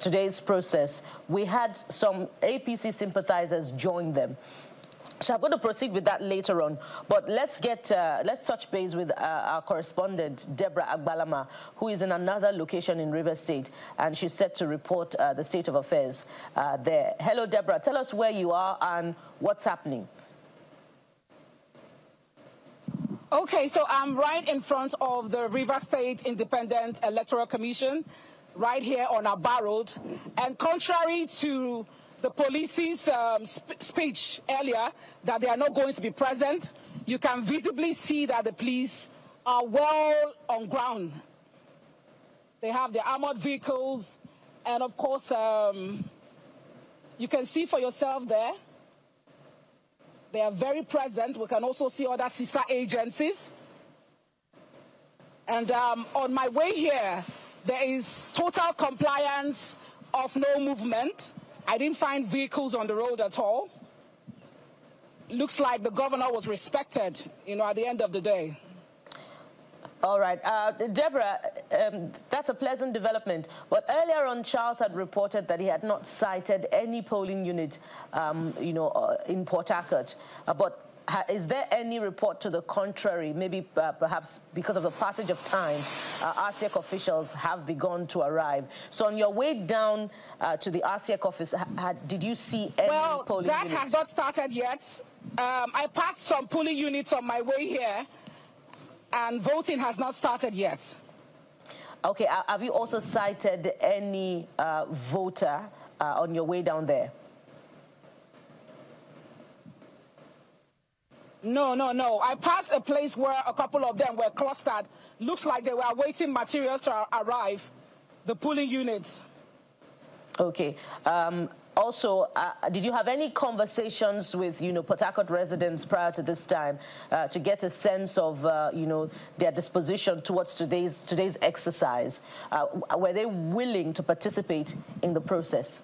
today's process, we had some APC sympathizers join them. So I'm going to proceed with that later on. But let's touch base with our correspondent, Deborah Agbalama, who is in another location in Rivers State, and she's set to report the state of affairs there. Hello, Deborah. Tell us where you are and what's happening. Okay, so I'm right in front of the Rivers State Independent Electoral Commission, right here on Aba Road. And contrary to the police's speech earlier that they are not going to be present, you can visibly see that the police are well on ground. They have their armored vehicles, and of course, you can see for yourself there. They are very present. We can also see other sister agencies. And on my way here, there is total compliance of no movement. I didn't find vehicles on the road at all. Looks like the governor was respected, at the end of the day. All right. Deborah, that's a pleasant development. But earlier on, Charles had reported that he had not cited any polling unit, in Port Harcourt. But is there any report to the contrary? Maybe perhaps because of the passage of time, RCEC officials have begun to arrive. So on your way down to the RCEC office, did you see any polling units? Well, that has not started yet. I passed some polling units on my way here, and voting has not started yet. Okay, have you also cited any voter on your way down there? No. I passed a place where a couple of them were clustered. Looks like they were awaiting materials to arrive, the polling units. Okay. Also, did you have any conversations with, Port Harcourt residents prior to this time to get a sense of, their disposition towards today's exercise? Were they willing to participate in the process?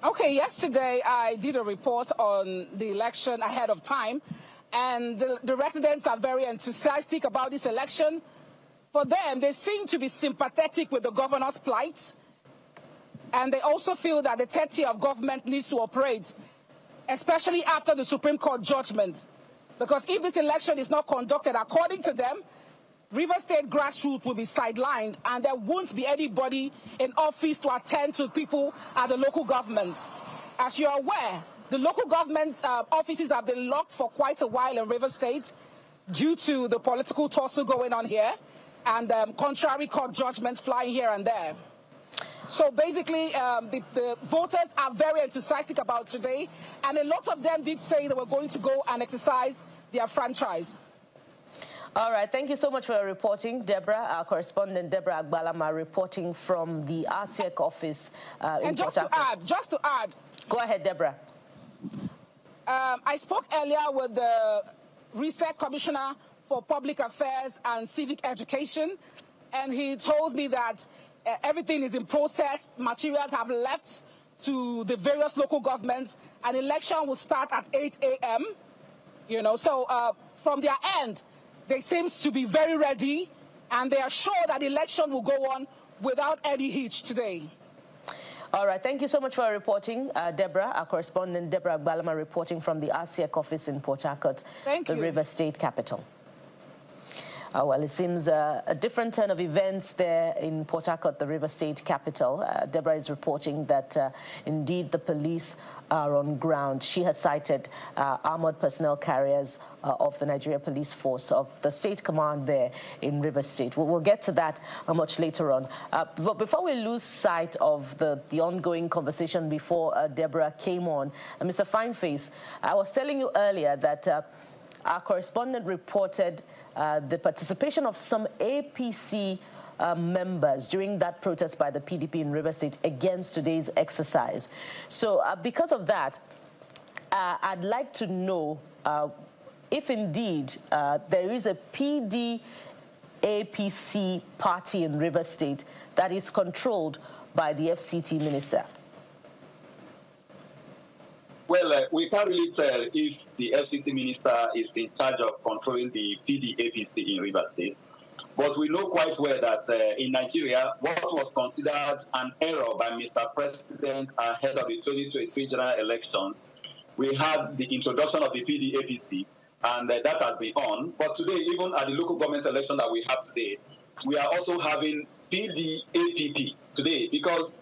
Okay, yesterday I did a report on the election ahead of time, and the residents are very enthusiastic about this election. For them, they seem to be sympathetic with the governor's plight, and they also feel that the third tier of government needs to operate, especially after the Supreme Court judgment. Because if this election is not conducted according to them, Rivers State Grassroots will be sidelined, and there won't be anybody in office to attend to people at the local government. As you're aware, the local government offices have been locked for quite a while in Rivers State due to the political tussle going on here and contrary court judgments flying here and there. So basically, the voters are very enthusiastic about today, and a lot of them did say they were going to go and exercise their franchise. All right, thank you so much for your reporting, Deborah. Our correspondent, Deborah Agbalama, reporting from the RCEC office in Port Harcourt. Just to add. Go ahead, Deborah. I spoke earlier with the RCEC Commissioner for Public Affairs and Civic Education, and he told me that everything is in process. Materials have left to the various local governments. An election will start at 8 a.m. So from their end, they seem to be very ready, and they are sure that the election will go on without any hitch today. All right, thank you so much for reporting, Deborah. Our correspondent, Deborah Agbalama, reporting from the RCEC office in Port Harcourt, the River State capital. Well, it seems a different turn of events there in Port Harcourt, the River State capital. Deborah is reporting that indeed the police are on ground. She has cited armored personnel carriers of the Nigeria Police Force, of the state command there in River State. We'll get to that much later on. But before we lose sight of the ongoing conversation before Deborah came on, Mr. Fineface, I was telling you earlier that our correspondent reported the participation of some APC members during that protest by the PDP in River State against today's exercise. So because of that, I'd like to know if indeed there is a PD-APC party in River State that is controlled by the FCT minister. Well, we can't really tell if the FCT minister is in charge of controlling the PD-APC in Rivers State. But we know quite well that in Nigeria, what was considered an error by Mr. President ahead of the 2023 general elections, we had the introduction of the PD-APC, and that has been on. But today, even at the local government election that we have today, we are also having PD-APP today, because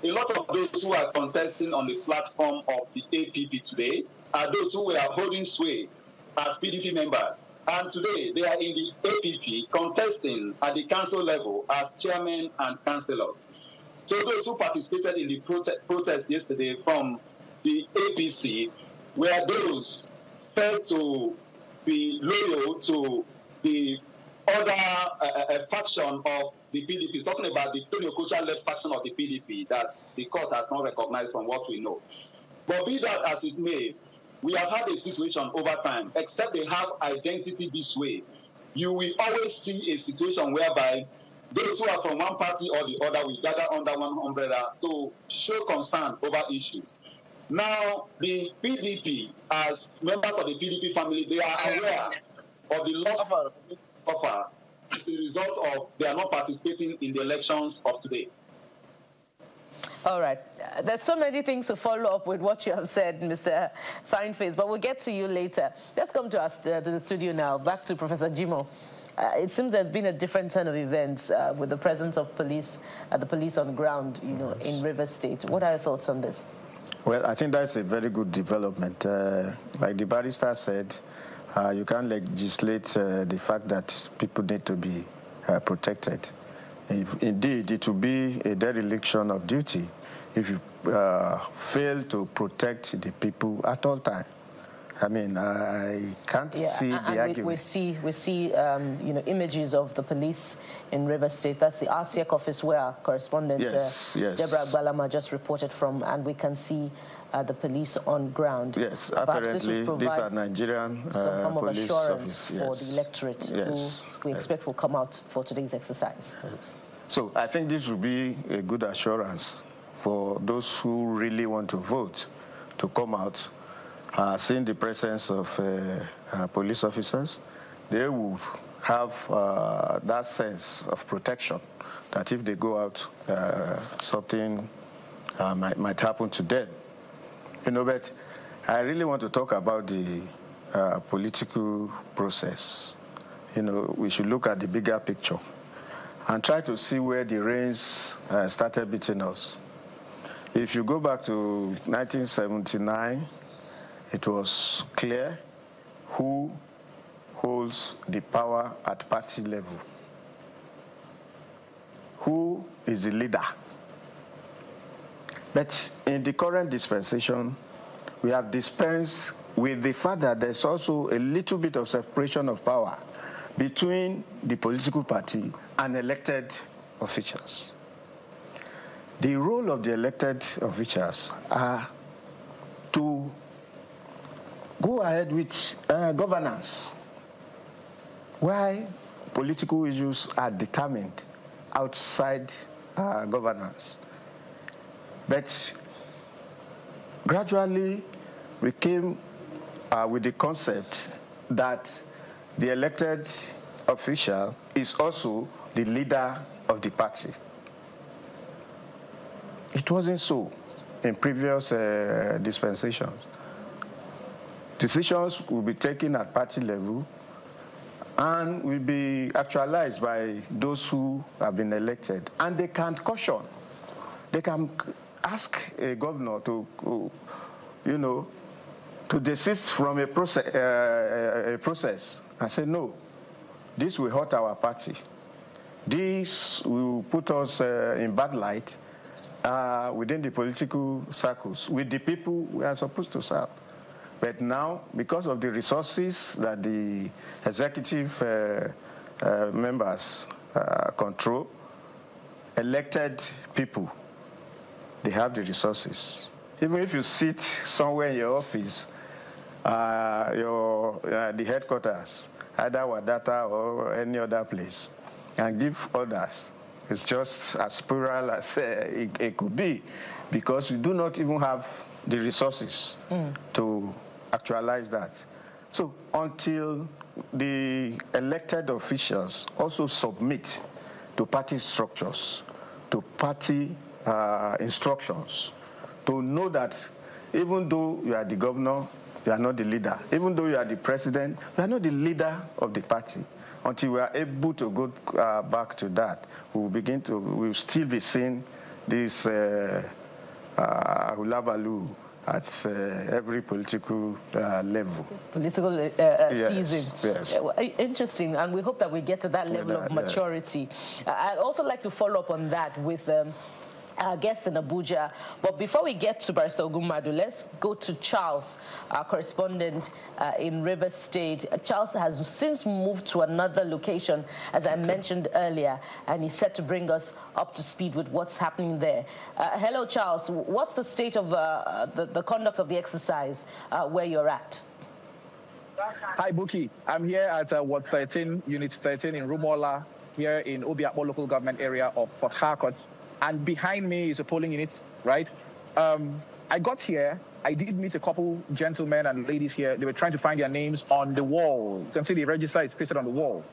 a lot of those who are contesting on the platform of the APP today are those who were holding sway as PDP members. And today, they are in the APP contesting at the council level as chairmen and councillors. So those who participated in the protest yesterday from the APC were those said to be loyal to the other faction of the PDP, talking about the Tony Okocha-led faction of the PDP that the court has not recognized from what we know. But be that as it may, we have had a situation over time, except they have identity this way. You will always see a situation whereby those who are from one party or the other will gather under one umbrella to show concern over issues. Now, the PDP, as members of the PDP family, they are aware of the loss suffer as a result of they are not participating in the elections of today. All right. There's so many things to follow up with what you have said, Mr. Fineface, but we'll get to you later. Let's come to us to the studio now. Back to Professor Jimo. It seems there's been a different turn of events with the presence of police, the police on ground, in Rivers State. What are your thoughts on this? Well, I think that's a very good development. Like the barrister said, you can't legislate the fact that people need to be protected. If indeed, it will be a dereliction of duty if you fail to protect the people at all times. I mean, I can't see the argument. We see images of the police in Rivers State. That's the RCEC office where our correspondent Deborah Balama just reported from, and we can see the police on ground. Yes, apparently these are Nigerian some form of police assurance office, for the electorate who we expect will come out for today's exercise. Yes. So I think this will be a good assurance for those who really want to vote to come out. Seeing the presence of police officers, they will have that sense of protection that if they go out, something might happen to them. But I really want to talk about the political process. We should look at the bigger picture and try to see where the rains started beating us. If you go back to 1979, it was clear who holds the power at party level. Who is the leader? But in the current dispensation, we have dispensed with the fact that there's also a little bit of separation of power between the political party and elected officials. The role of the elected officials are to go ahead with governance, while political issues are determined outside governance. But gradually, we came with the concept that the elected official is also the leader of the party. It wasn't so in previous dispensations. Decisions will be taken at party level and will be actualized by those who have been elected. And they can caution. They can ask a governor to desist from a process and say, no, this will hurt our party. This will put us in bad light within the political circles with the people we are supposed to serve. But now, because of the resources that the executive members control, elected people, they have the resources. Even if you sit somewhere in your office, the headquarters, either Wadata or any other place, and give orders, it's just as plural as it could be, because you do not even have the resources to actualize that. So until the elected officials also submit to party structures, to party instructions, to know that even though you are the governor, you are not the leader. Even though you are the president, you are not the leader of the party. Until we are able to go back to that, we'll still be seeing this hulabaloo at every political level. Political season. Yes. Interesting, and we hope that we get to that level of maturity. I'd also like to follow up on that with our guests in Abuja. But before we get to Barrister Ogunmadu, let's go to Charles, our correspondent in Rivers State. Charles has since moved to another location, as I mentioned earlier, and he's set to bring us up to speed with what's happening there. Hello, Charles. What's the state of the conduct of the exercise where you're at? Hi, Buki. I'm here at Ward 13, Unit 13 in Rumola, here in Obiakpo local government area of Port Harcourt. And behind me is a polling unit, right? I got here, I did meet a couple gentlemen and ladies here. They were trying to find their names on the wall. You can see the register is pasted on the wall.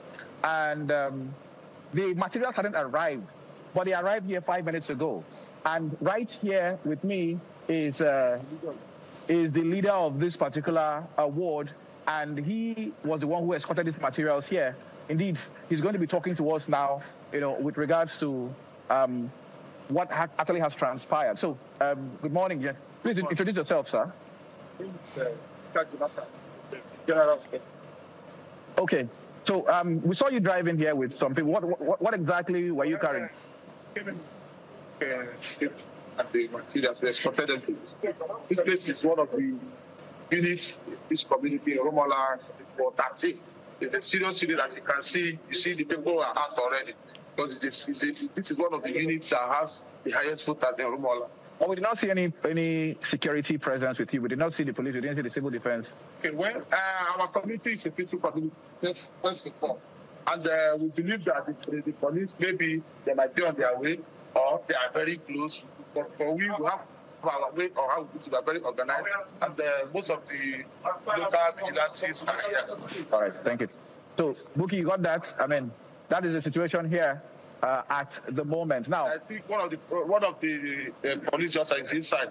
And the materials hadn't arrived, but they arrived here 5 minutes ago. And right here with me is the leader of this particular ward, and he was the one who escorted these materials here. Indeed, he's going to be talking to us now, with regards to what actually has transpired. So, good morning, Jen. Please introduce yourself, sir. Okay. So, we saw you driving here with some people. What exactly were you carrying? And the materials we exported them to. This place is one of the units in this community in Romola for that thing. It's a serious unit, as you can see. You see the people are out already. Because this is one of the units that has the highest footprint in Romola. Oh, we did not see any security presence with you. We did not see the police. We didn't see the civil defense. Okay, well, our community is a peaceful community. First before. And we believe that the police, maybe they might be on their way or they are very close. But we have our way or how we are very organized. And most of the local vigilantes are here. All right, thank you. So, Buki, you got that? I mean, that is the situation here at the moment. Now, I think one of the police officers is inside.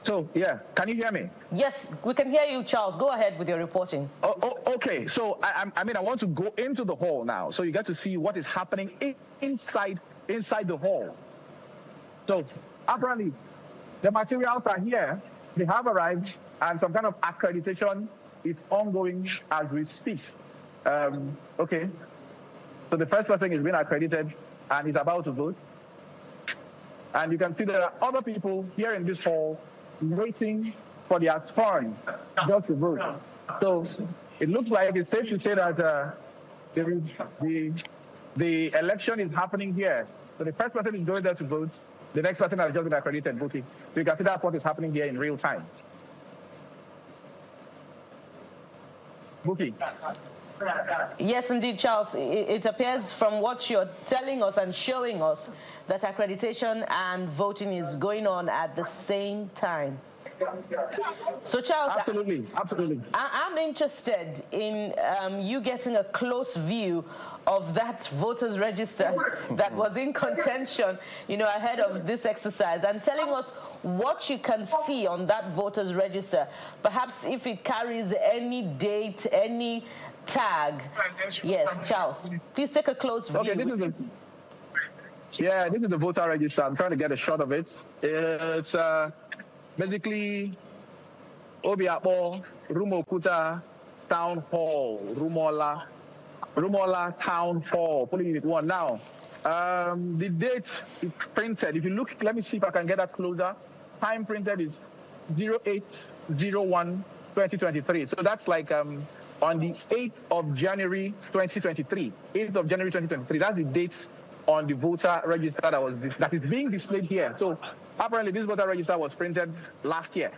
So, yeah, can you hear me? Yes, we can hear you, Charles. Go ahead with your reporting. Okay. So, I want to go into the hall now, so you get to see what is happening inside the hall. So, apparently, the materials are here. They have arrived, and some kind of accreditation is ongoing as we speak. Okay. So the first person is being accredited and is about to vote. And you can see there are other people here in this hall waiting for their turn just to vote. So it looks like it's safe to say that the election is happening here. So the first person is going there to vote. The next person has just been accredited voting. So you can see that's what is happening here in real time. Buki. Yes, indeed, Charles. It appears from what you're telling us and showing us that accreditation and voting is going on at the same time. So, Charles, absolutely. I'm interested in you getting a close view of that voters register that was in contention, ahead of this exercise, and telling us what you can see on that voters register. Perhaps if it carries any date, any tag. Yes, Charles, please take a close view. Okay, this is the voter register. I'm trying to get a shot of it. It's basically Obiapo, Rumokuta Town Hall, Rumola Town Hall, polling unit 1. Now, the date is printed. If you look, let me see if I can get that closer. Time printed is 08/01/2023. So that's like on the 8th of January 2023. 8th of January 2023. That's the date on the voter register that is being displayed here. So apparently this voter register was printed last year.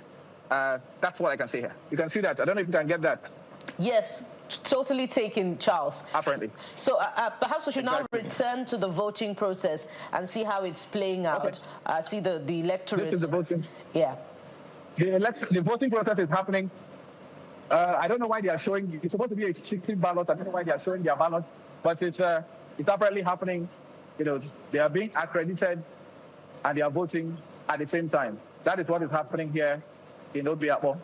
That's what I can say here. You can see that. I don't know if you can get that. Yes, totally taken, Charles. Apparently. So perhaps we should now return to the voting process and see how it's playing out. Okay. See the electorate. This is the voting. Yeah. The voting process is happening. I don't know why they are showing. It's supposed to be a secret ballot. I don't know why they are showing their ballots, but it's apparently happening. They are being accredited and they are voting at the same time. That is what is happening here in Obiapo.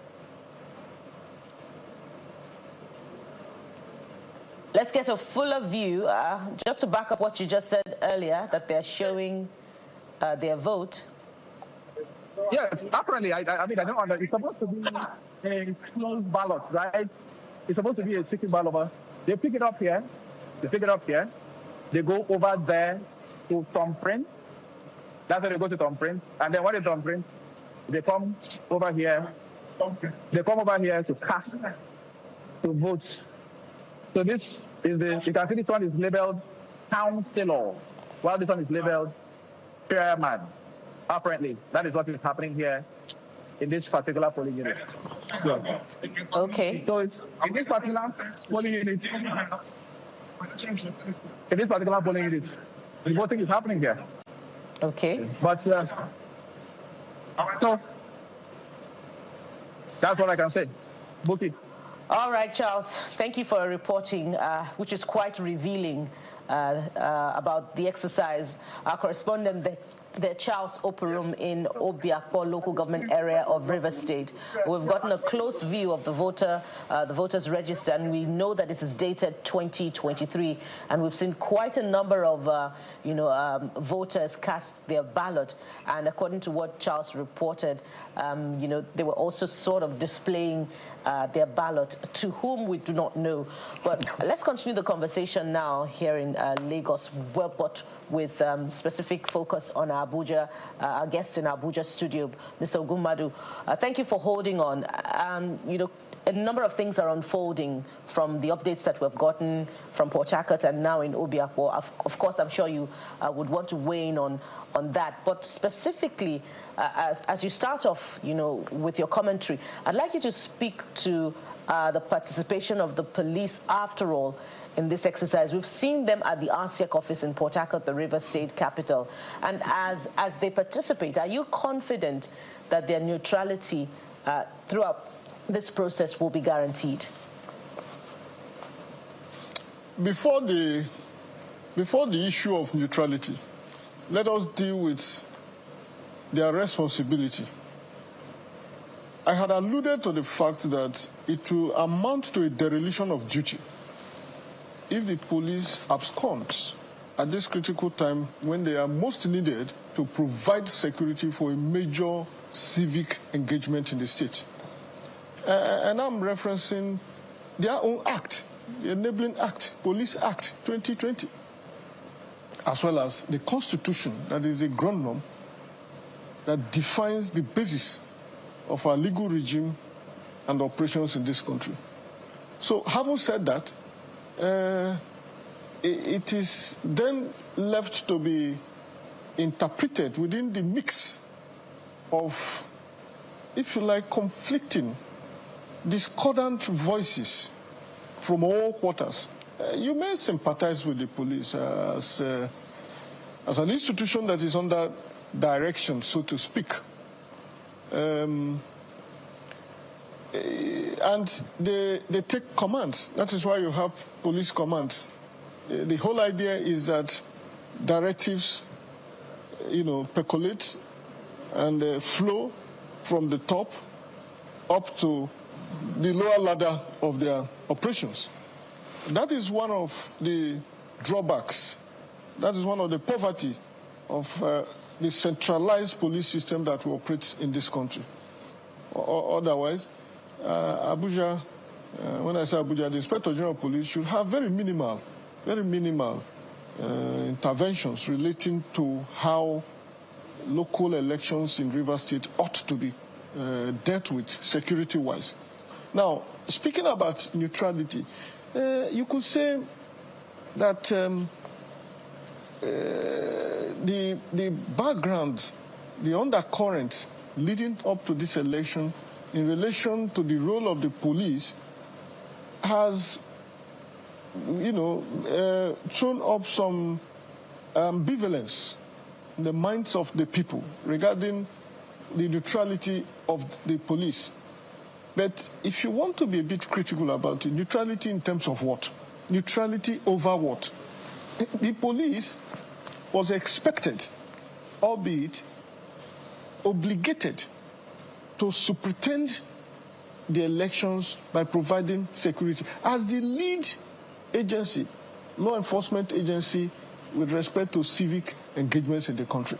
Let's get a fuller view, just to back up what you just said earlier, that they're showing their vote. Yes, apparently, I don't understand. It's supposed to be a closed ballot, right? It's supposed to be a secret ballot. They pick it up here. They go over there to thumbprint. That's where they go to thumbprint. And then when they thumbprint, they come over here. They come over here to cast, to vote. So this is you can see this one is labeled councillor, while this one is labeled chairman. Apparently, that is what is happening here in this particular polling unit. Yeah. Okay. So it's in this particular polling unit, the voting is happening here. Okay. But so that's what I can say. Bookie. All right, Charles. Thank you for reporting, which is quite revealing about the exercise. Our correspondent, the Charles Operum in Obiakpo local government area of Rivers State. We've gotten a close view of the voters register, and we know that this is dated 2023, and we've seen quite a number of voters cast their ballot. And according to what Charles reported, they were also sort of displaying their ballot, to whom we do not know. But let's continue the conversation now here in Lagos, but with specific focus on Abuja, our guest in Abuja studio, Mr. Ogunmadu. Thank you for holding on. A number of things are unfolding from the updates that we've gotten from Port Harcourt and now in Obiakpo. Of course, I'm sure you would want to weigh in on that. But specifically, as you start off, with your commentary, I'd like you to speak to the participation of the police, after all, in this exercise. We've seen them at the RCEC office in Port Harcourt, the River State capital. And as they participate, are you confident that their neutrality throughout this process will be guaranteed? Before the issue of neutrality, let us deal with their responsibility. I had alluded to the fact that it will amount to a dereliction of duty if the police absconds at this critical time when they are most needed to provide security for a major civic engagement in the state. And I'm referencing their own act, the Enabling Act, Police Act 2020, as well as the Constitution, that is a ground norm that defines the basis of our legal regime and operations in this country. So, having said that, it is then left to be interpreted within the mix of, if you like, conflicting, discordant voices from all quarters. You may sympathize with the police as an institution that is under direction, so to speak. And they take commands. That is why you have police commands. The whole idea is that directives, percolate and flow from the top up to the lower ladder of their operations. That is one of the drawbacks. That is one of the poverty of the centralized police system that we operate in this country. Otherwise, Abuja, when I say Abuja, the Inspector General of Police should have very minimal interventions relating to how local elections in Rivers State ought to be dealt with security-wise. Now, speaking about neutrality, you could say that the background, the undercurrent leading up to this election in relation to the role of the police has, thrown up some ambivalence in the minds of the people regarding the neutrality of the police. But if you want to be a bit critical about it, neutrality in terms of what? Neutrality over what? The police was expected, albeit obligated, to superintend the elections by providing security as the lead agency, law enforcement agency, with respect to civic engagements in the country.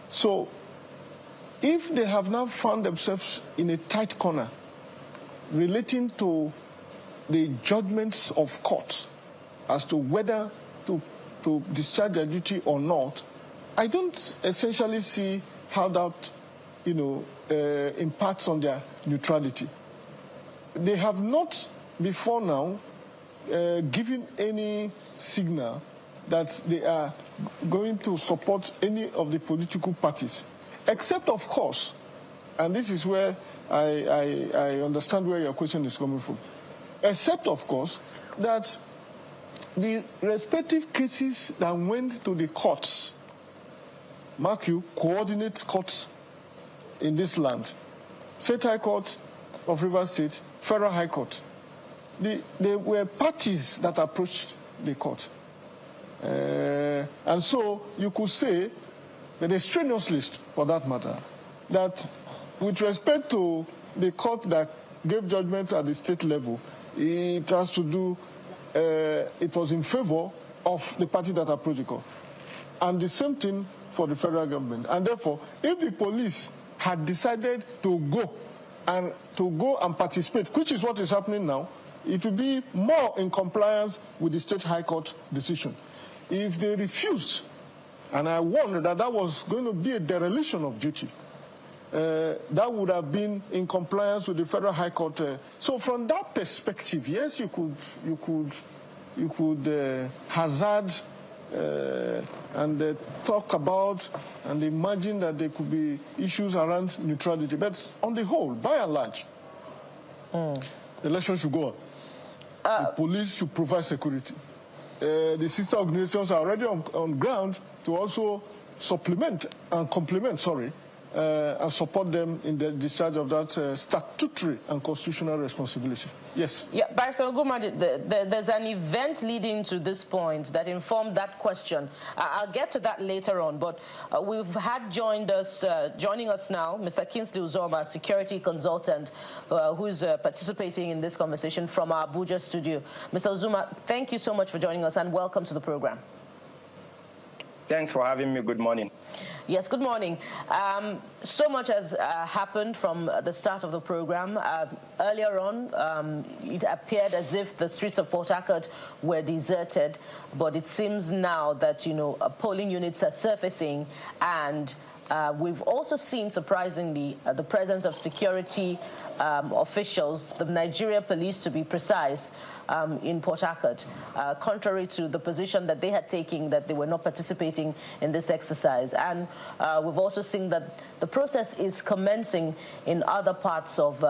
So, if they have now found themselves in a tight corner relating to the judgments of courts as to whether to discharge their duty or not, I don't essentially see how that, impacts on their neutrality. They have not before now given any signal that they are going to support any of the political parties, except, of course, and this is where I understand where your question is coming from, except, of course, that the respective cases that went to the courts mark you, coordinate courts in this land. State High Court of Rivers State, Federal High Court. They were parties that approached the court. And so you could say that a strenuous list, for that matter, that with respect to the court that gave judgment at the state level, it has to do, it was in favor of the party that approached the court. And the same thing for the federal government. And therefore, if the police had decided to go and participate, which is what is happening now, it will be more in compliance with the state high court decision. If they refused, and I warned that that was going to be a dereliction of duty, that would have been in compliance with the federal high court. So from that perspective, yes, you could hazard and talk about and imagine that there could be issues around neutrality. But on the whole, by and large, the election should go on. The police should provide security. The sister organizations are already on ground to also supplement and complement, and support them in the discharge of that statutory and constitutional responsibility. Yes. Yeah, Barrister Ogumadi, there's an event leading to this point that informed that question. I'll get to that later on, but we've had joining us now, Mr. Kingsley Uzoma, security consultant, who's participating in this conversation from our Abuja studio. Mr. Uzoma, thank you so much for joining us and welcome to the program. Thanks for having me. Good morning. Yes, good morning. So much has happened from the start of the program. Earlier on, it appeared as if the streets of Port Harcourt were deserted, but it seems now that, polling units are surfacing, and we've also seen, surprisingly, the presence of security officials, the Nigeria police to be precise, in Port Harcourt, contrary to the position that they had taken that they were not participating in this exercise. And we've also seen that the process is commencing in other parts of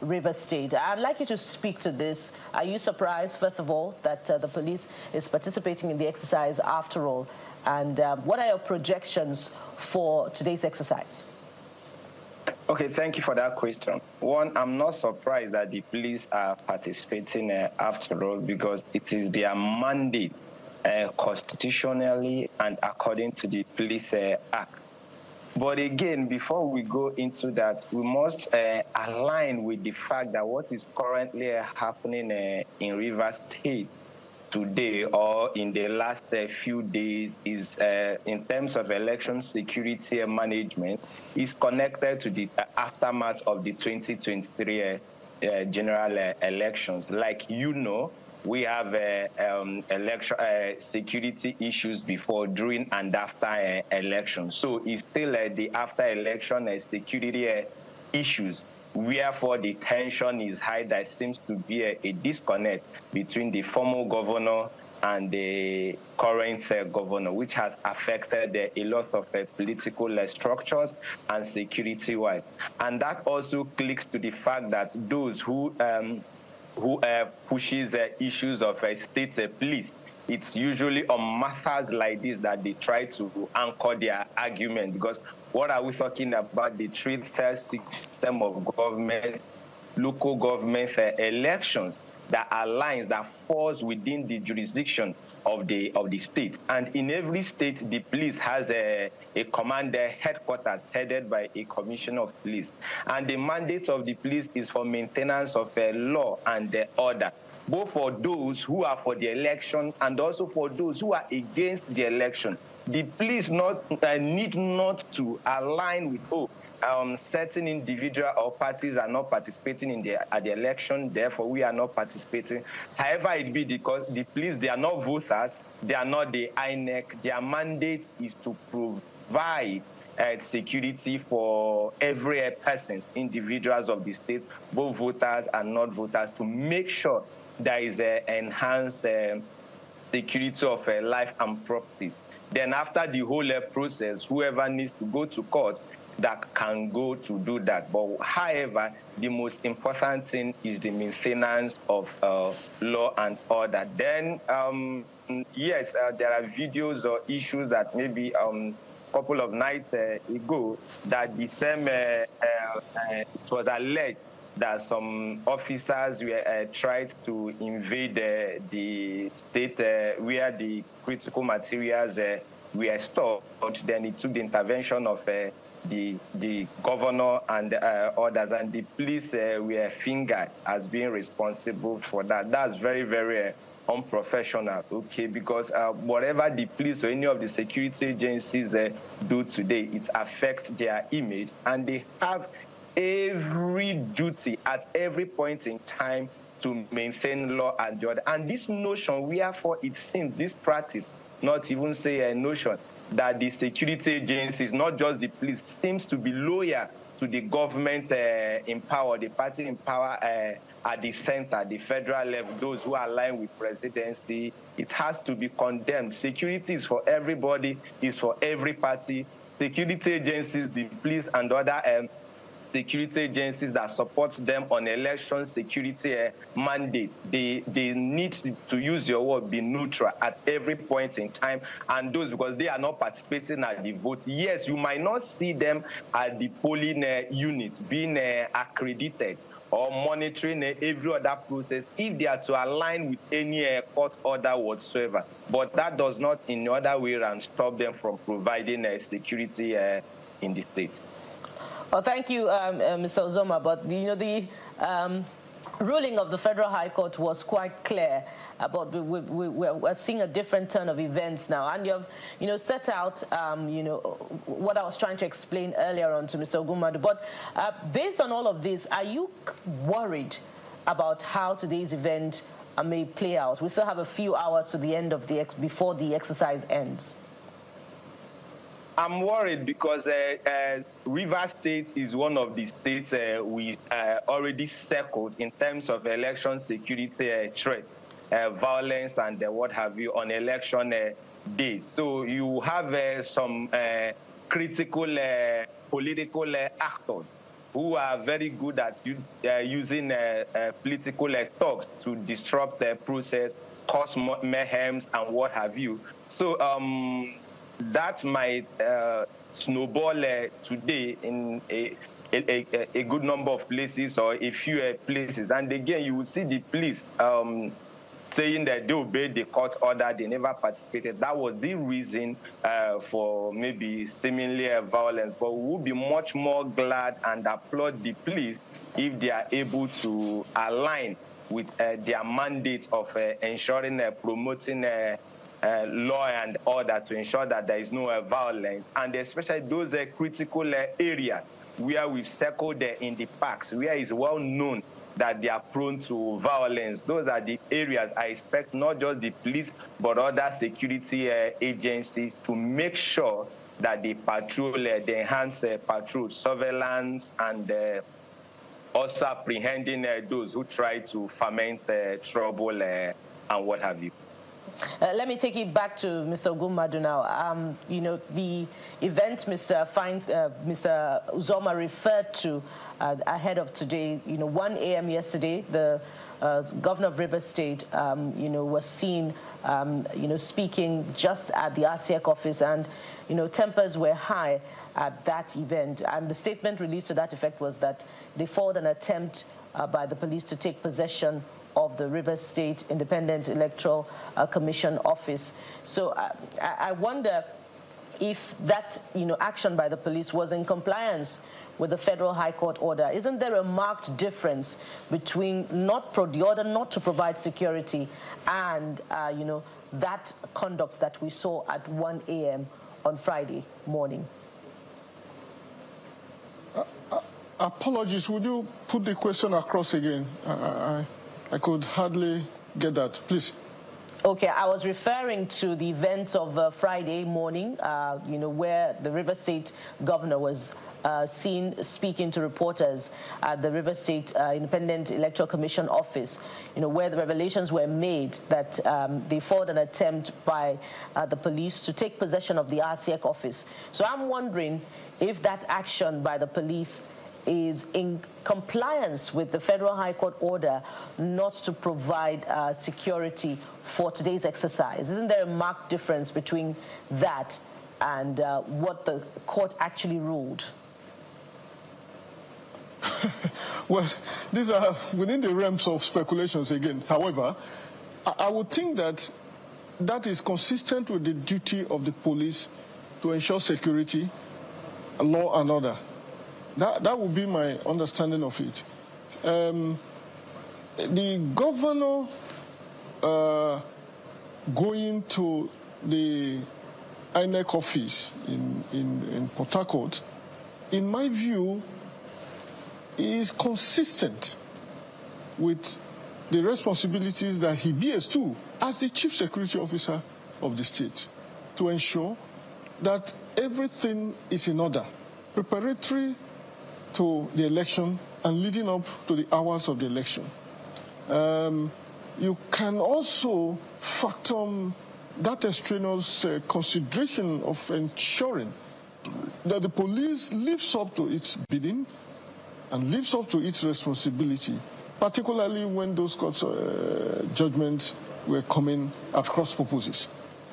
Rivers State. I'd like you to speak to this. Are you surprised, first of all, that the police is participating in the exercise after all? And what are your projections for today's exercise? Okay, thank you for that question. One, I'm not surprised that the police are participating after all, because it is their mandate constitutionally and according to the Police Act. But again, before we go into that, we must align with the fact that what is currently happening in Rivers State today or in the last few days is, in terms of election security and management, is connected to the aftermath of the 2023 general elections. Like we have election security issues before, during, and after elections. So it's still the after-election security issues. Wherefore the tension is high. There seems to be a disconnect between the former governor and the current governor, which has affected a lot of political structures and security-wise. And that also clicks to the fact that those who pushes issues of state police, it's usually on matters like this that they try to anchor their argument, because what are we talking about? The three-tier system of government, local government elections that aligns, that falls within the jurisdiction of the state. And in every state, the police has a commander headquarters headed by a commissioner of police. And the mandate of the police is for maintenance of law and order, both for those who are for the election and also for those who are against the election. The police need not to align with certain individual or parties are not participating at the election, therefore we are not participating. However it be, because the police, they are not voters, they are not the INEC. Their mandate is to provide security for every person, individuals of the state, both voters and not voters, to make sure there is enhanced security of life and property. Then after the whole process, whoever needs to go to court, that can go to do that. But however, the most important thing is the maintenance of law and order. Then, yes, there are videos or issues that maybe a couple of nights ago that the same, it was alleged that some officers were tried to invade the state where the critical materials were stored. Then it took the intervention of the governor and others, and the police were fingered as being responsible for that. That's very, very unprofessional, okay, because whatever the police or any of the security agencies do today, it affects their image, and they have every duty at every point in time to maintain law and order. And this notion, wherefore it seems this practice, not even say a notion, that the security agencies, not just the police, seems to be loyal to the government in power, the party in power at the center, the federal level, those who are aligned with presidency. It has to be condemned. Security is for everybody, is for every party. Security agencies, the police and other security agencies that support them on election security mandate, they need to use your word, be neutral at every point in time. And those, because they are not participating at the vote, yes, you might not see them at the polling units being accredited or monitoring every other process if they are to align with any court order whatsoever. But that does not in the other way around stop them from providing security in the state. Well, thank you, Mr. Uzoma. But the ruling of the Federal High Court was quite clear about we're seeing a different turn of events now, and you've set out what I was trying to explain earlier on to Mr. Ogumadu. But based on all of this, are you worried about how today's event may play out? We still have a few hours to the end of before the exercise ends. I'm worried because Rivers State is one of the states we already circled in terms of election security threats, violence, and what have you on election days. So you have some critical political actors who are very good at using political talks to disrupt the process, cause mayhem, and what have you. So that might snowball today in a good number of places or a few places. And again, you will see the police saying that they obeyed the court order, they never participated. That was the reason for maybe seemingly violence. But we would be much more glad and applaud the police if they are able to align with their mandate of ensuring promoting law and order to ensure that there is no violence, and especially those critical areas where we've circled in the parks, where it's well known that they are prone to violence. Those are the areas I expect not just the police but other security agencies to make sure that they patrol, they enhance patrol surveillance, and also apprehending those who try to foment trouble and what have you. Let me take it back to Mr. Ogumadu now. The event Mr. Uzoma referred to ahead of today, 1 a.m. yesterday, the governor of Rivers State, was seen, speaking just at the RCEC office, and, tempers were high at that event. And the statement released to that effect was that they foiled an attempt by the police to take possession of the Rivers State Independent Electoral Commission office. So I wonder if that action by the police was in compliance with the Federal High Court order. Isn't there a marked difference between the order not to provide security and that conduct that we saw at 1 a.m. on Friday morning? Apologies, would you put the question across again? I could hardly get that, please. Okay, I was referring to the events of Friday morning, where the Rivers State governor was seen speaking to reporters at the River State Independent Electoral Commission office, where the revelations were made that they foiled an attempt by the police to take possession of the RCEC office. So I'm wondering if that action by the police is in compliance with the Federal High Court order not to provide security for today's exercise. Isn't there a marked difference between that and what the court actually ruled? Well, these are within the realms of speculations again. However, I would think that that is consistent with the duty of the police to ensure security, law and order. That would be my understanding of it. The governor going to the INEC office in Port Harcourt, in my view, is consistent with the responsibilities that he bears too as the chief security officer of the state, to ensure that everything is in order, preparatory to the election and leading up to the hours of the election. You can also factor that strenuous consideration of ensuring that the police lives up to its bidding and lives up to its responsibility, particularly when those court judgments were coming at cross purposes.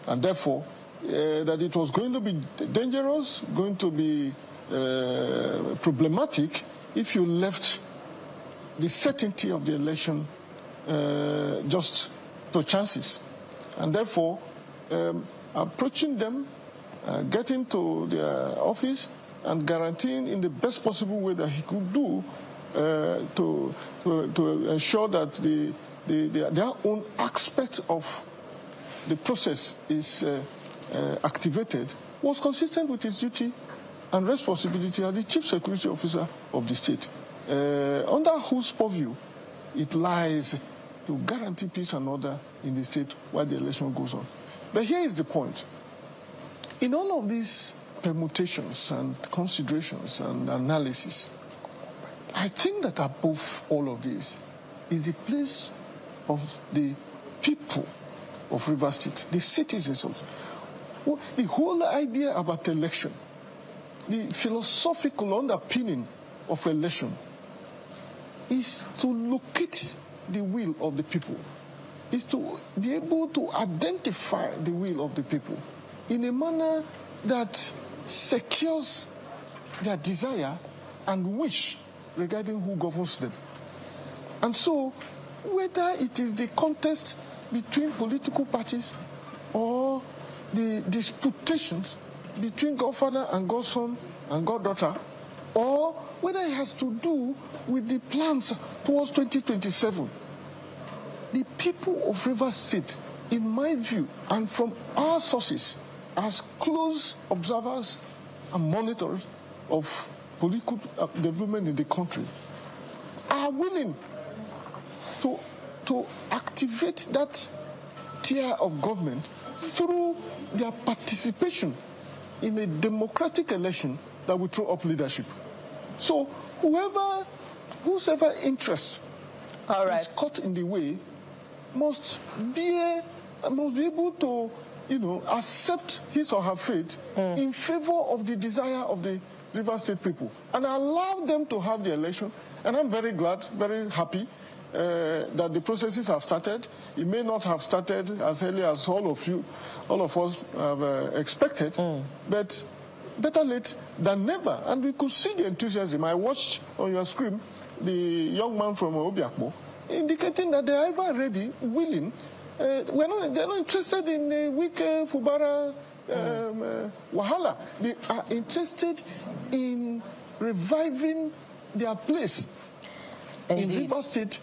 And therefore, that it was going to be dangerous, going to be problematic if you left the certainty of the election just to chances. And therefore, approaching them, getting to their office and guaranteeing in the best possible way that he could do to ensure that their own aspect of the process is activated was consistent with his duty and responsibility as the chief security officer of the state, under whose purview it lies to guarantee peace and order in the state while the election goes on. But here is the point. In all of these permutations and considerations and analysis, I think that above all of this is the place of the people of River State, the citizens of the whole idea about election, the philosophical underpinning of election is to locate the will of the people, is to be able to identify the will of the people in a manner that secures their desire and wish regarding who governs them. And so, whether it is the contest between political parties or the disputations between godfather and godson and goddaughter, or whether it has to do with the plans towards 2027, the people of River State, in my view, and from our sources, as close observers and monitors of political development in the country, are willing to activate that tier of government through their participation in a democratic election that will throw up leadership. So whosoever interest is caught in the way must be able to, accept his or her fate in favor of the desire of the River State people and allow them to have the election. And I'm very glad, very happy that the processes have started. It may not have started as early as all of us have expected, but better late than never. And we could see the enthusiasm. I watched on your screen the young man from Obiakpo indicating that they are ever ready, willing. They're not interested in the weak Fubara Wahala. They are interested in reviving their place in River State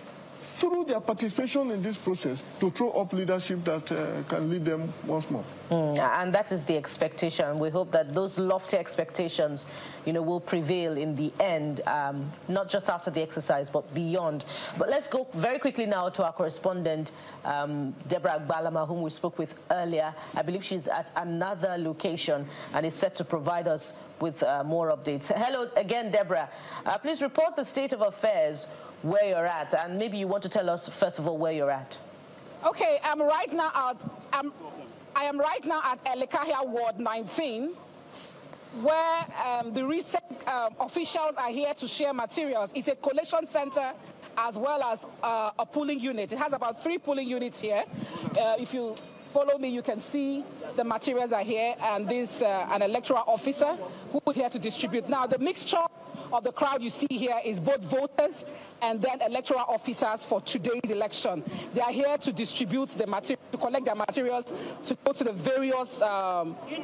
through their participation in this process, to throw up leadership that can lead them once more. And that is the expectation. We hope that those lofty expectations, will prevail in the end, not just after the exercise, but beyond. But let's go very quickly now to our correspondent, Deborah Agbalama, whom we spoke with earlier. I believe she's at another location and is set to provide us with more updates. Hello again, Deborah. Please report the state of affairs where you're at, and maybe you want to tell us, first of all, where you're at. Okay, I am right now at Elekahia Ward 19, where the recent officials are here to share materials. It's a collation center as well as a polling unit. It has about 3 polling units here. If you follow me, you can see the materials are here, and this an electoral officer who is here to distribute. Now, the mixture of the crowd you see here is both voters and then electoral officers for today's election. They are here to distribute the material, to collect their materials, to go to the various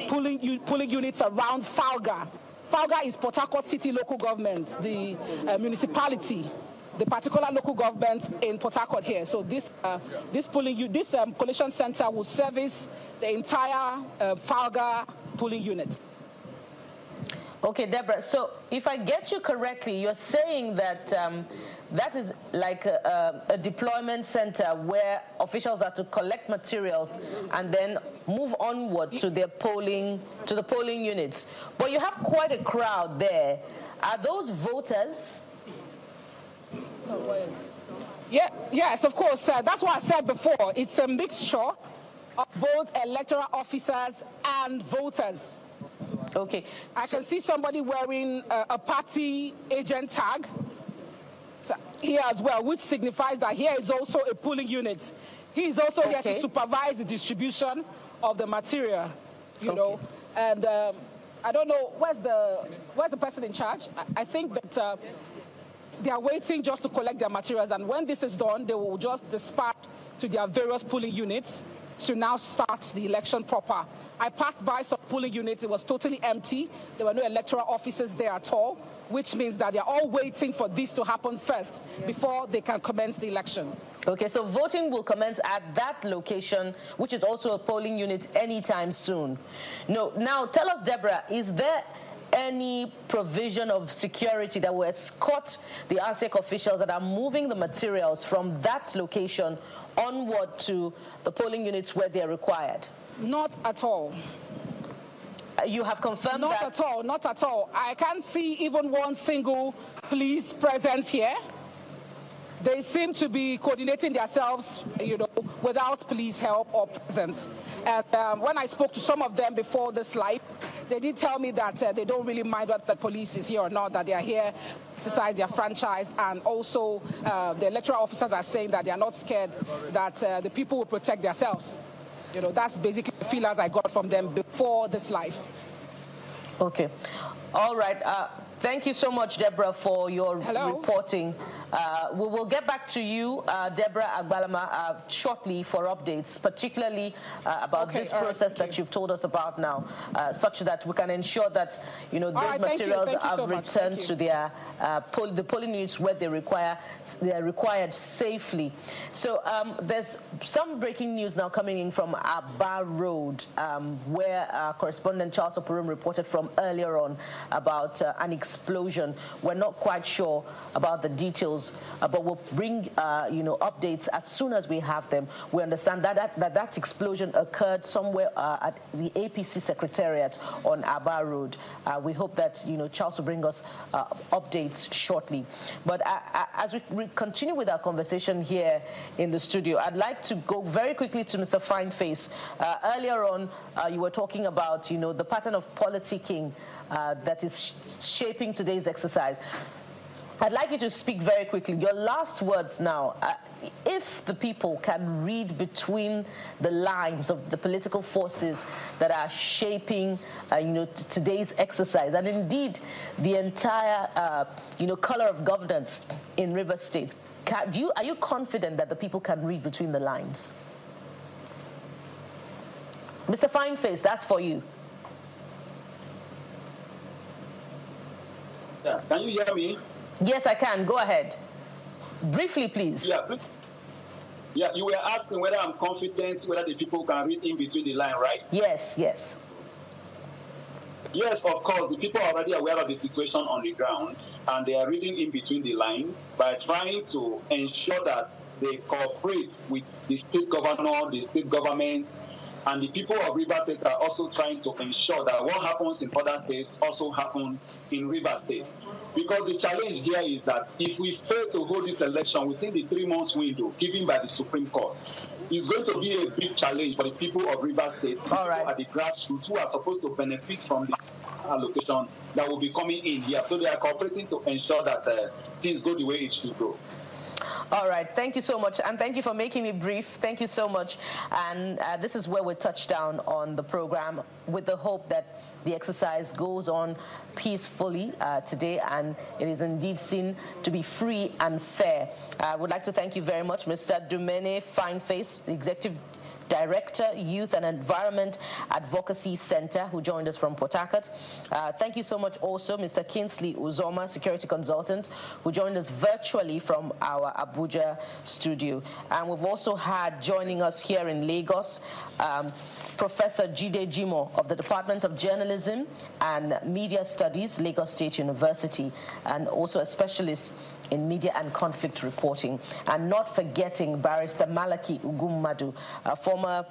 polling units around Falga. Falga is Port Harcourt City local government, the municipality, the particular local government in Port Harcourt here. So this collation center will service the entire Falga polling unit. Okay, Deborah, so if I get you correctly, you're saying that that is like a deployment center where officials are to collect materials and then move onward to the polling units. But you have quite a crowd there. Are those voters? Yeah, yes, of course. That's what I said before. It's a mixture of both electoral officers and voters. Okay. I can see somebody wearing a party agent tag here as well, which signifies that here is also a polling unit. He is also here to supervise the distribution of the material, you know. And I don't know, where's the person in charge? I think that they are waiting just to collect their materials, and when this is done, they will just dispatch to their various polling units to now start the election proper. I passed by some polling units. It was totally empty. There were no electoral officers there at all, which means that they're all waiting for this to happen first before they can commence the election. Okay, so voting will commence at that location, which is also a polling unit, anytime soon. No, now tell us, Deborah, is there any provision of security that will escort the ASEC officials that are moving the materials from that location onward to the polling units where they're required? Not at all. You have confirmed that? Not at all, not at all. I can't see even one single police presence here. They seem to be coordinating themselves, you know, without police help or presence. And when I spoke to some of them before this live, they did tell me that they don't really mind whether the police is here or not, that they are here to exercise their franchise. And also the electoral officers are saying that they are not scared, that the people will protect themselves. You know, that's basically the feelers I got from them before this live. Okay. All right. Thank you so much, Deborah, for your reporting. We will get back to you, Deborah Agbalama, shortly for updates, particularly about this process that you've told us about now, such that we can ensure that, you know, those materials are returned to their the polling units where they are required safely. So there's some breaking news now coming in from Aba Road, where our correspondent Charles Oporum reported from earlier on about an explosion. We're not quite sure about the details, but we'll bring you know, updates as soon as we have them. We understand that explosion occurred somewhere at the APC Secretariat on Aba Road. We hope that, you know, Charles will bring us updates shortly. But as we continue with our conversation here in the studio, I'd like to go very quickly to Mr. Fineface. Earlier on, you were talking about, you know, the pattern of politicking that is shaping today's exercise. I'd like you to speak very quickly. Your last words now. If the people can read between the lines of the political forces that are shaping, you know, today's exercise, and indeed the entire, you know, color of governance in Rivers State, are you confident that the people can read between the lines? Mr. Fineface, that's for you. Yeah. Can you hear me? Yes, I can. Go ahead. Briefly, please. Yeah. Yeah, you were asking whether I'm confident whether the people can read in between the line, right? Yes, yes. Yes, of course. The people are already aware of the situation on the ground, and they are reading in between the lines by trying to ensure that they cooperate with the state governor, the state government, and the people of Rivers State are also trying to ensure that what happens in other states also happens in Rivers State. Because the challenge here is that if we fail to hold this election within the 3 months window given by the Supreme Court, it's going to be a big challenge for the people of Rivers State, people at the grassroots who are supposed to benefit from the allocation that will be coming in here. So they are cooperating to ensure that things go the way it should go. All right. Thank you so much. And thank you for making it brief. Thank you so much. And this is where we touch down on the program with the hope that the exercise goes on peacefully today, and it is indeed seen to be free and fair. I would like to thank you very much, Mr. Dumene Fineface, the Executive Director, Youth and Environment Advocacy Center, who joined us from Port Harcourt. Thank you so much also, Mr. Kingsley Uzoma, Security Consultant, who joined us virtually from our Abuja studio. And we've also had joining us here in Lagos, Professor Jide Jimo of the Department of Journalism and Media Studies, Lagos State University, and also a specialist in media and conflict reporting. And not forgetting Barrister Malaki Ugummadu, a former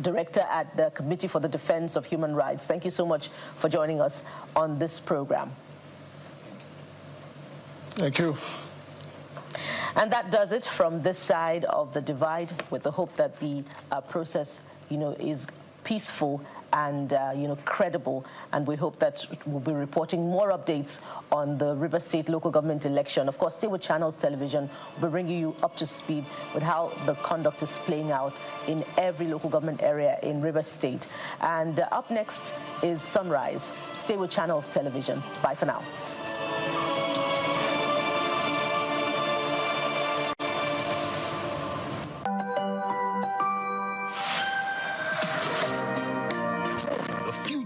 director at the Committee for the Defense of Human Rights. Thank you so much for joining us on this program. Thank you. And that does it from this side of the divide, with the hope that the process, is peaceful and credible, and we hope that we'll be reporting more updates on the Rivers State local government election. Of course, stay with Channels Television. We'll be bringing you up to speed with how the conduct is playing out in every local government area in Rivers State. And up next is Sunrise. Stay with Channels Television. Bye for now.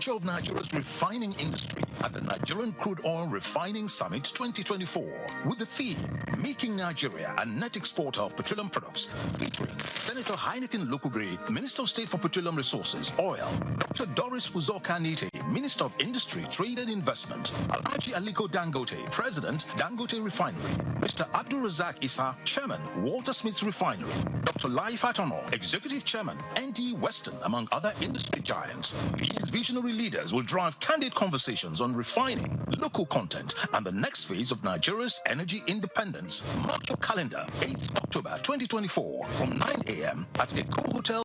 Of Nigeria's refining industry at the Nigerian Crude Oil Refining Summit 2024 with the theme Making Nigeria a Net Exporter of Petroleum Products, featuring Senator Heineken Lokugri, Minister of State for Petroleum Resources, Oil, Dr. Doris Uzokanite, Minister of Industry, Trade and Investment, Alhaji Aliko Dangote, President, Dangote Refinery, Mr. Abdul Razak Issa, Chairman, Walter Smith Refinery, Dr. Lai Fatono, Executive Chairman, ND Western, among other industry giants. These visionary leaders will drive candid conversations on refining, local content, and the next phase of Nigeria's energy independence. Mark your calendar, 8th October 2024 from 9 a.m. at Eco Hotel.